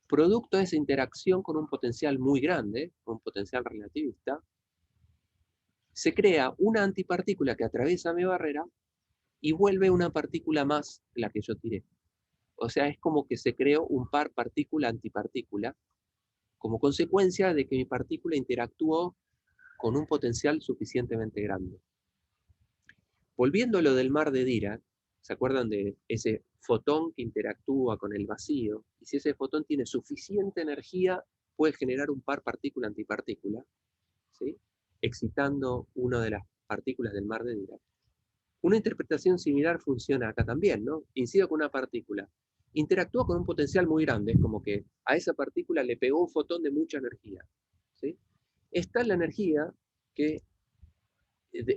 producto de esa interacción con un potencial muy grande, un potencial relativista, se crea una antipartícula que atraviesa mi barrera y vuelve una partícula más la que yo tiré. O sea, es como que se creó un par partícula-antipartícula como consecuencia de que mi partícula interactuó con un potencial suficientemente grande. Volviendo a lo del mar de Dirac, ¿se acuerdan de ese fotón que interactúa con el vacío? Y si ese fotón tiene suficiente energía, puede generar un par partícula-antipartícula, ¿sí? Excitando una de las partículas del mar de Dirac. Una interpretación similar funciona acá también, ¿no? Incido con una partícula. Interactúa con un potencial muy grande, es como que a esa partícula le pegó un fotón de mucha energía, ¿sí? Está la energía que,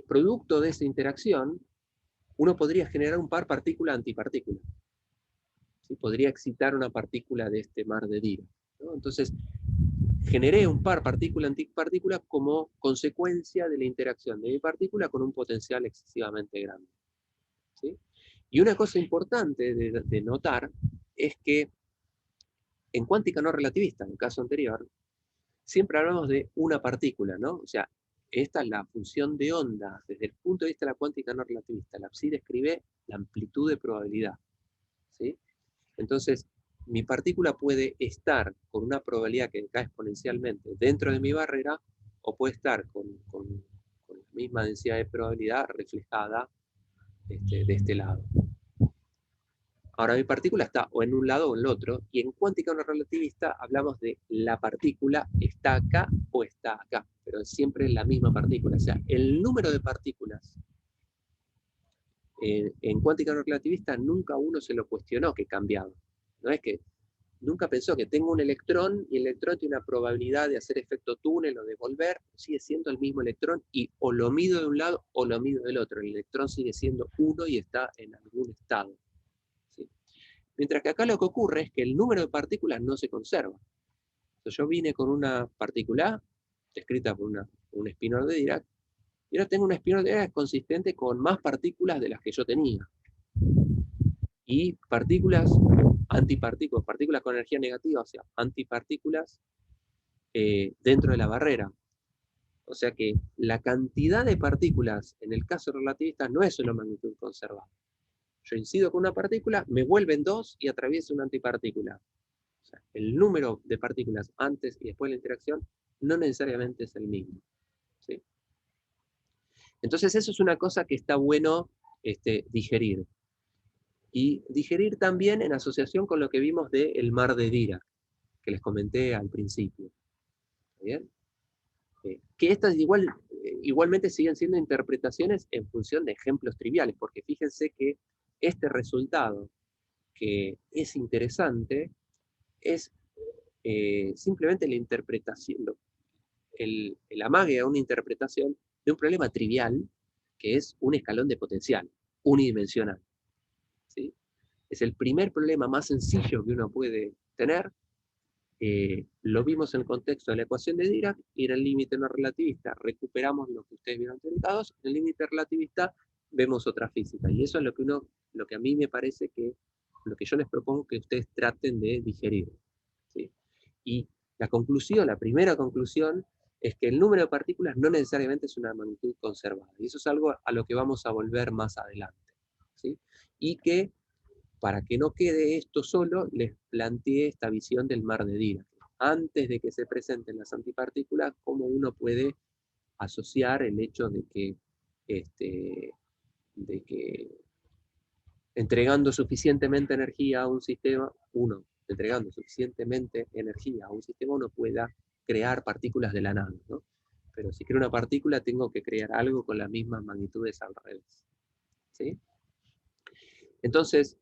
producto de esa interacción, uno podría generar un par partícula-antipartícula, ¿sí? Podría excitar una partícula de este mar de Dirac, ¿no? Entonces, generé un par partícula-antipartícula como consecuencia de la interacción de mi partícula con un potencial excesivamente grande, ¿sí? Y una cosa importante de notar es que en cuántica no relativista, en el caso anterior, siempre hablamos de una partícula, ¿no? O sea, esta es la función de onda desde el punto de vista de la cuántica no relativista. La psi describe la amplitud de probabilidad, ¿sí? Entonces, mi partícula puede estar con una probabilidad que cae exponencialmente dentro de mi barrera, o puede estar con la misma densidad de probabilidad reflejada de este lado. Ahora, mi partícula está o en un lado o en el otro, y en cuántica no relativista hablamos de la partícula está acá o está acá, pero siempre es la misma partícula. O sea, el número de partículas en cuántica no relativista nunca uno se lo cuestionó que cambiaba. No es que nunca pensó que tengo un electrón y el electrón tiene una probabilidad de hacer efecto túnel o de volver, sigue siendo el mismo electrón y o lo mido de un lado o lo mido del otro. El electrón sigue siendo uno y está en algún estado, ¿sí? Mientras que acá lo que ocurre es que el número de partículas no se conserva. Entonces yo vine con una partícula descrita por un espinor de Dirac, y ahora tengo un espinor de Dirac consistente con más partículas de las que yo tenía. Y partículas, antipartículas, partículas con energía negativa, o sea, antipartículas dentro de la barrera. O sea que la cantidad de partículas en el caso relativista no es una magnitud conservada. Yo incido con una partícula, me vuelven dos y atravieso una antipartícula. O sea, el número de partículas antes y después de la interacción no necesariamente es el mismo, ¿sí? Entonces eso es una cosa que está bueno digerir. Y digerir también en asociación con lo que vimos del mar de Dirac, que les comenté al principio. ¿Bien? Que estas igualmente siguen siendo interpretaciones en función de ejemplos triviales, porque fíjense que este resultado, que es interesante, es simplemente la interpretación, el amague a una interpretación de un problema trivial, que es un escalón de potencial, unidimensional, ¿sí? Es el primer problema más sencillo que uno puede tener. Lo vimos en el contexto de la ecuación de Dirac, y en el límite no relativista recuperamos lo que ustedes vieron teorizados, en el límite relativista vemos otra física, y eso es lo que a mí me parece que, lo que yo les propongo que ustedes traten de digerir, ¿sí? Y la primera conclusión, es que el número de partículas no necesariamente es una magnitud conservada, y eso es algo a lo que vamos a volver más adelante, ¿sí? Y que, para que no quede esto solo, les planteé esta visión del mar de Dirac. Antes de que se presenten las antipartículas, cómo uno puede asociar el hecho de que entregando suficientemente energía a un sistema, entregando suficientemente energía a un sistema, uno pueda crear partículas de la nada, ¿no? Pero si creo una partícula, tengo que crear algo con las mismas magnitudes al revés, ¿sí? Entonces,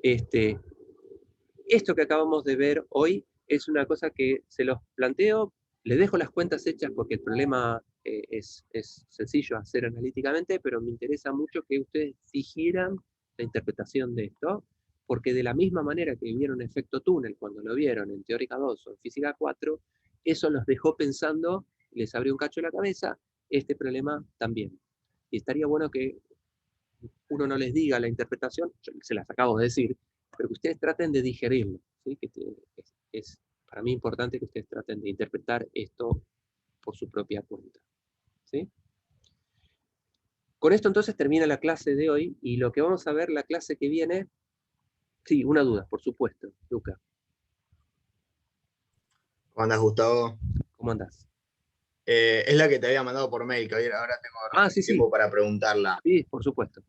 esto que acabamos de ver hoy es una cosa que se los planteo, les dejo las cuentas hechas porque el problema es sencillo hacer analíticamente, pero me interesa mucho que ustedes digieran la interpretación de esto, porque de la misma manera que vieron efecto túnel cuando lo vieron en Teórica 2 o en Física 4, eso los dejó pensando, les abrió un cacho la cabeza, este problema también. Y estaría bueno que uno no les diga la interpretación, yo se las acabo de decir, pero que ustedes traten de digerirlo, ¿sí? Que es para mí importante que ustedes traten de interpretar esto por su propia cuenta. ¿Sí? Con esto entonces termina la clase de hoy, y lo que vamos a ver la clase que viene... Sí, una duda, por supuesto, Luca. ¿Cómo andás, Gustavo? ¿Cómo andás? Es la que te había mandado por mail, que ahora tengo Ah, sí, sí. tiempo para preguntarla. Sí, por supuesto.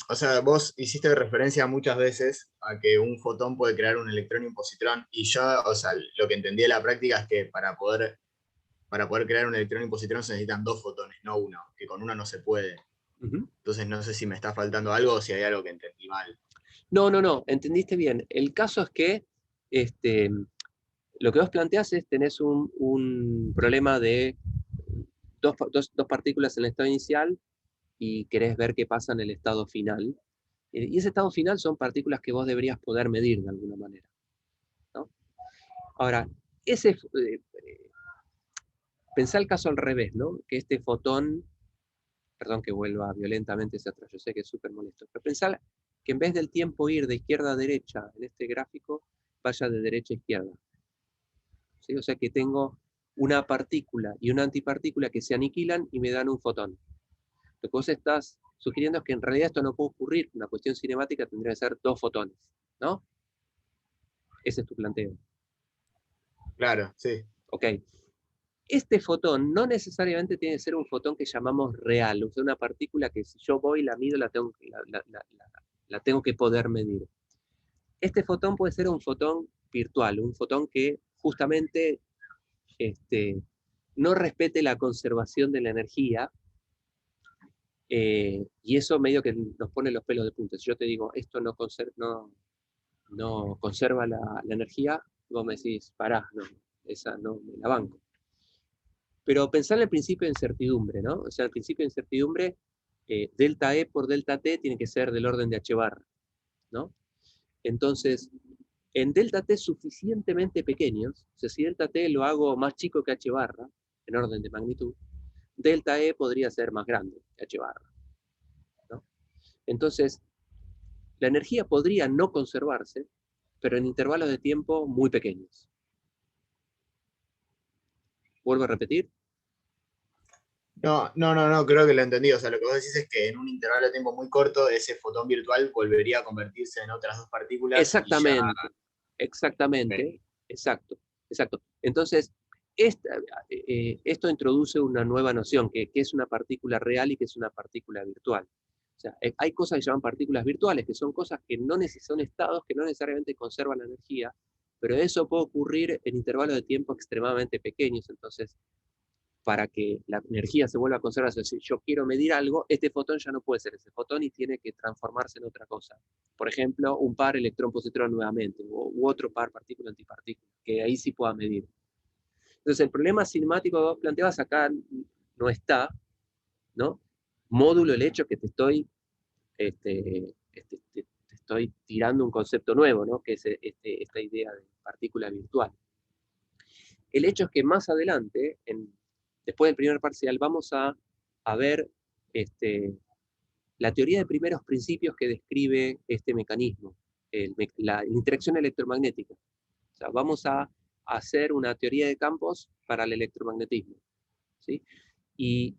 O sea, vos hiciste referencia muchas veces a que un fotón puede crear un electrón y un positrón, y yo, o sea, lo que entendí de la práctica es que para poder crear un electrón y un positrón se necesitan dos fotones, no uno, que con uno no se puede. Entonces no sé si me está faltando algo o si hay algo que entendí mal. No, entendiste bien. El caso es que lo que vos planteás es, tenés un problema de dos partículas en el estado inicial y querés ver qué pasa en el estado final. Y ese estado final son partículas que vos deberías poder medir de alguna manera, ¿no? Ahora, pensá el caso al revés, ¿no? Que este fotón, perdón que vuelva violentamente hacia atrás, yo sé que es súper molesto, pero pensá que en vez del tiempo ir de izquierda a derecha en este gráfico, vaya de derecha a izquierda. ¿Sí? O sea que tengo una partícula y una antipartícula que se aniquilan y me dan un fotón. Lo que vos estás sugiriendo es que en realidad esto no puede ocurrir, una cuestión cinemática tendría que ser dos fotones, ¿no? Ese es tu planteo. Claro, sí. Ok. Este fotón no necesariamente tiene que ser un fotón que llamamos real, o sea, una partícula que si yo voy y la mido, la tengo que poder medir. Este fotón puede ser un fotón virtual, un fotón que justamente no respete la conservación de la energía, y eso medio que nos pone los pelos de punta. Si yo te digo, esto no conserva la energía, vos me decís, pará, no, esa no me la banco. Pero pensar en el principio de incertidumbre, ¿no? O sea, el principio de incertidumbre, delta E por delta T tiene que ser del orden de H barra, ¿no? Entonces, en delta T suficientemente pequeños, o sea, si delta T lo hago más chico que H barra, en orden de magnitud, delta E podría ser más grande que H barra, ¿no? Entonces, la energía podría no conservarse, pero en intervalos de tiempo muy pequeños. Vuelvo a repetir. No, creo que lo entendí. O sea, lo que vos decís es que en un intervalo de tiempo muy corto, ese fotón virtual volvería a convertirse en otras dos partículas y ya. Exactamente, Okay. exacto. Entonces, esto introduce una nueva noción, que es una partícula real y que es una partícula virtual. O sea, hay cosas que se llaman partículas virtuales, que son cosas que son estados que no necesariamente conservan la energía, pero eso puede ocurrir en intervalos de tiempo extremadamente pequeños. Entonces, para que la energía se vuelva a conservar, si yo quiero medir algo, este fotón ya no puede ser ese fotón y tiene que transformarse en otra cosa. Por ejemplo, un par electrón-positrón nuevamente, u otro par partícula-antipartícula, que ahí sí pueda medir. Entonces, el problema cinemático que vos planteabas acá no está, ¿no? Módulo el hecho que te estoy tirando un concepto nuevo, ¿no? Que es esta idea de partícula virtual. El hecho es que más adelante, después del primer parcial, vamos a ver la teoría de primeros principios que describe este mecanismo, la interacción electromagnética. O sea, vamos a hacer una teoría de campos para el electromagnetismo, ¿sí? Y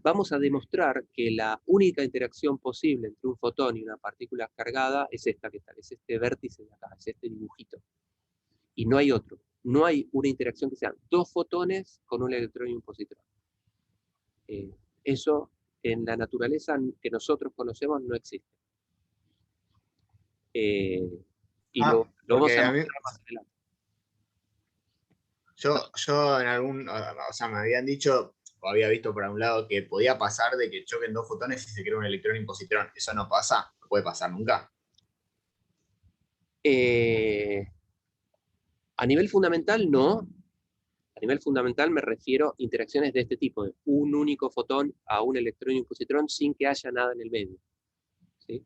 vamos a demostrar que la única interacción posible entre un fotón y una partícula cargada es esta que tal, es este vértice de acá, es este dibujito. Y no hay otro. No hay una interacción que sean dos fotones con un electrón y un positrón. Eso en la naturaleza que nosotros conocemos no existe. Y lo vamos a mostrar más adelante. Yo en algún, o sea, me habían dicho, o había visto por un lado, que podía pasar de que choquen dos fotones y se crea un electrón y un positrón. Eso no pasa, no puede pasar nunca. A nivel fundamental, no. A nivel fundamental me refiero a interacciones de este tipo, de un único fotón a un electrón y un positrón sin que haya nada en el medio, ¿sí?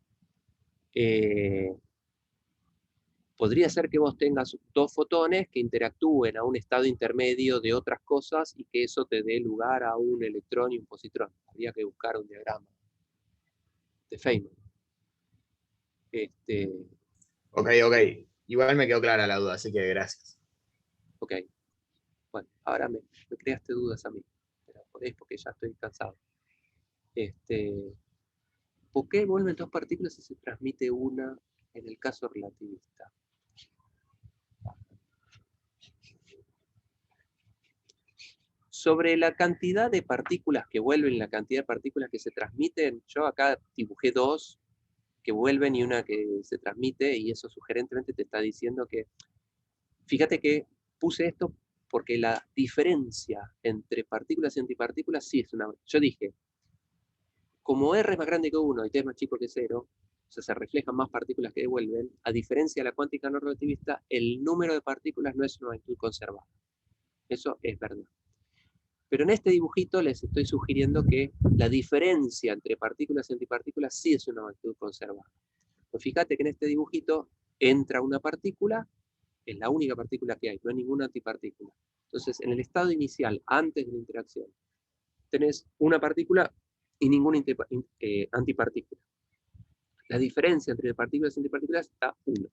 Podría ser que vos tengas dos fotones que interactúen a un estado intermedio de otras cosas y que eso te dé lugar a un electrón y un positrón. Habría que buscar un diagrama de Feynman. Ok. igual me quedó clara la duda, así que gracias. Ok. Bueno, ahora me creaste dudas a mí. Pero por eso, porque ya estoy cansado. ¿Por qué vuelven dos partículas si se transmite una en el caso relativista? Sobre la cantidad de partículas que vuelven, la cantidad de partículas que se transmiten, yo acá dibujé dos que vuelven y una que se transmite, y eso sugerentemente te está diciendo que, fíjate que puse esto porque la diferencia entre partículas y antipartículas sí es una... Yo dije, como R es más grande que 1 y T es más chico que 0, o sea, se reflejan más partículas que devuelven, a diferencia de la cuántica no relativista, el número de partículas no es una magnitud conservada. Eso es verdad. Pero en este dibujito les estoy sugiriendo que la diferencia entre partículas y antipartículas sí es una magnitud conservada. Pues fíjate que en este dibujito entra una partícula, es la única partícula que hay, no hay ninguna antipartícula. Entonces, en el estado inicial, antes de la interacción, tenés una partícula y ninguna antipartícula. La diferencia entre partículas y antipartículas está 1.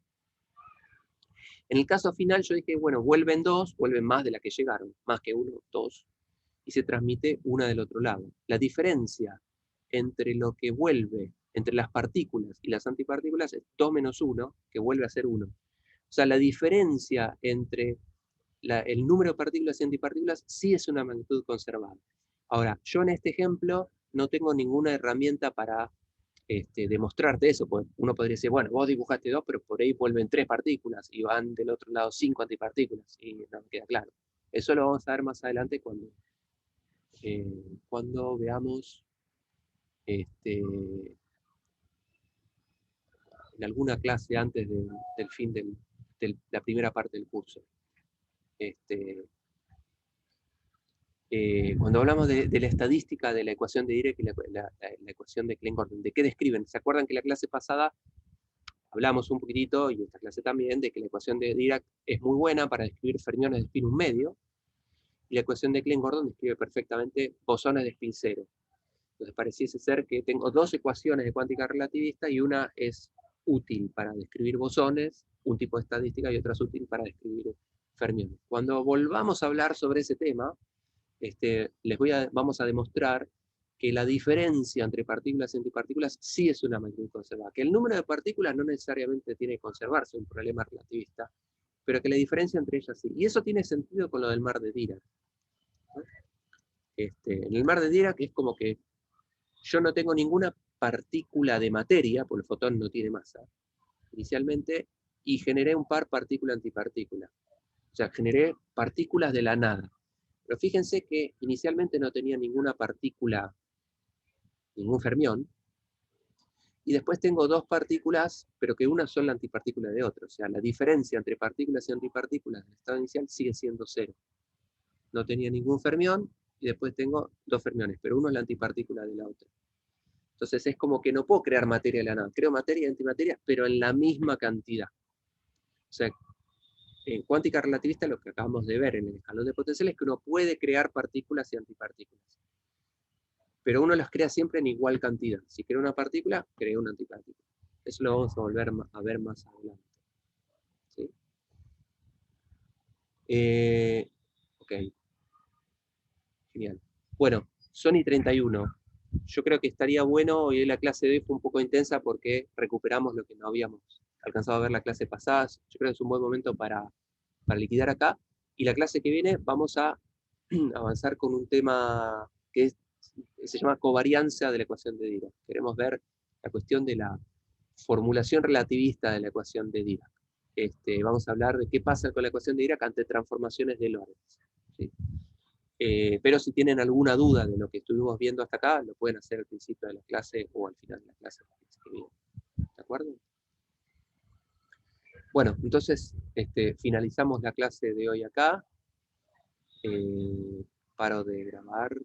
En el caso final yo dije, bueno, vuelven dos, vuelven más de la que llegaron, más que 1, 2, y se transmite una del otro lado. La diferencia entre lo que vuelve, entre las partículas y las antipartículas es 2 menos 1, que vuelve a ser 1. O sea, la diferencia entre el número de partículas y antipartículas sí es una magnitud conservada. Ahora, yo en este ejemplo no tengo ninguna herramienta para demostrarte eso, pues uno podría decir, bueno, vos dibujaste 2, pero por ahí vuelven 3 partículas y van del otro lado 5 antipartículas, y no me queda claro. Eso lo vamos a ver más adelante cuando veamos en alguna clase antes del fin de la primera parte del curso. Cuando hablamos de la estadística de la ecuación de Dirac y la ecuación de Klein-Gordon, ¿de qué describen? ¿Se acuerdan que la clase pasada hablamos un poquitito, y esta clase también, de que la ecuación de Dirac es muy buena para describir fermiones de spin 1 medio, y la ecuación de Klein-Gordon describe perfectamente bosones de spin 0. Entonces pareciese ser que tengo dos ecuaciones de cuántica relativista y una es útil para describir bosones, un tipo de estadística, y otra es útil para describir fermiones. Cuando volvamos a hablar sobre ese tema, vamos a demostrar que la diferencia entre partículas y antipartículas sí es una magnitud conservada, que el número de partículas no necesariamente tiene que conservarse, un problema relativista, pero que la diferencia entre ellas sí. Y eso tiene sentido con lo del mar de Dirac. ¿No? En el mar de Dirac es como que yo no tengo ninguna partícula de materia, porque el fotón no tiene masa, inicialmente, y generé un par partícula-antipartícula. O sea, generé partículas de la nada. Pero fíjense que inicialmente no tenía ninguna partícula, ningún fermión, y después tengo dos partículas, pero que una son la antipartícula de otra. O sea, la diferencia entre partículas y antipartículas del estado inicial sigue siendo 0. No tenía ningún fermión, y después tengo dos fermiones, pero uno es la antipartícula de la otra. Entonces es como que no puedo crear materia de la nada. Creo materia y antimateria, pero en la misma cantidad. O sea, en cuántica relativista lo que acabamos de ver en el escalón de potencial es que uno puede crear partículas y antipartículas. Pero uno las crea siempre en igual cantidad. Si crea una partícula, crea una antipartícula. Eso lo vamos a volver a ver más adelante. ¿Sí? Ok. Genial. Bueno, Sony 31. Yo creo que estaría bueno, hoy la clase de hoy fue un poco intensa porque recuperamos lo que no habíamos alcanzado a ver la clase pasada. Yo creo que es un buen momento para liquidar acá. Y la clase que viene vamos a avanzar con un tema que se llama covarianza de la ecuación de Dirac. Queremos ver la cuestión de la formulación relativista de la ecuación de Dirac. Vamos a hablar de qué pasa con la ecuación de Dirac ante transformaciones de Lorentz. ¿Sí? Pero si tienen alguna duda de lo que estuvimos viendo hasta acá, lo pueden hacer al principio de la clase o al final de la clase que viene. ¿De acuerdo? Bueno, entonces finalizamos la clase de hoy acá. Paro de grabar.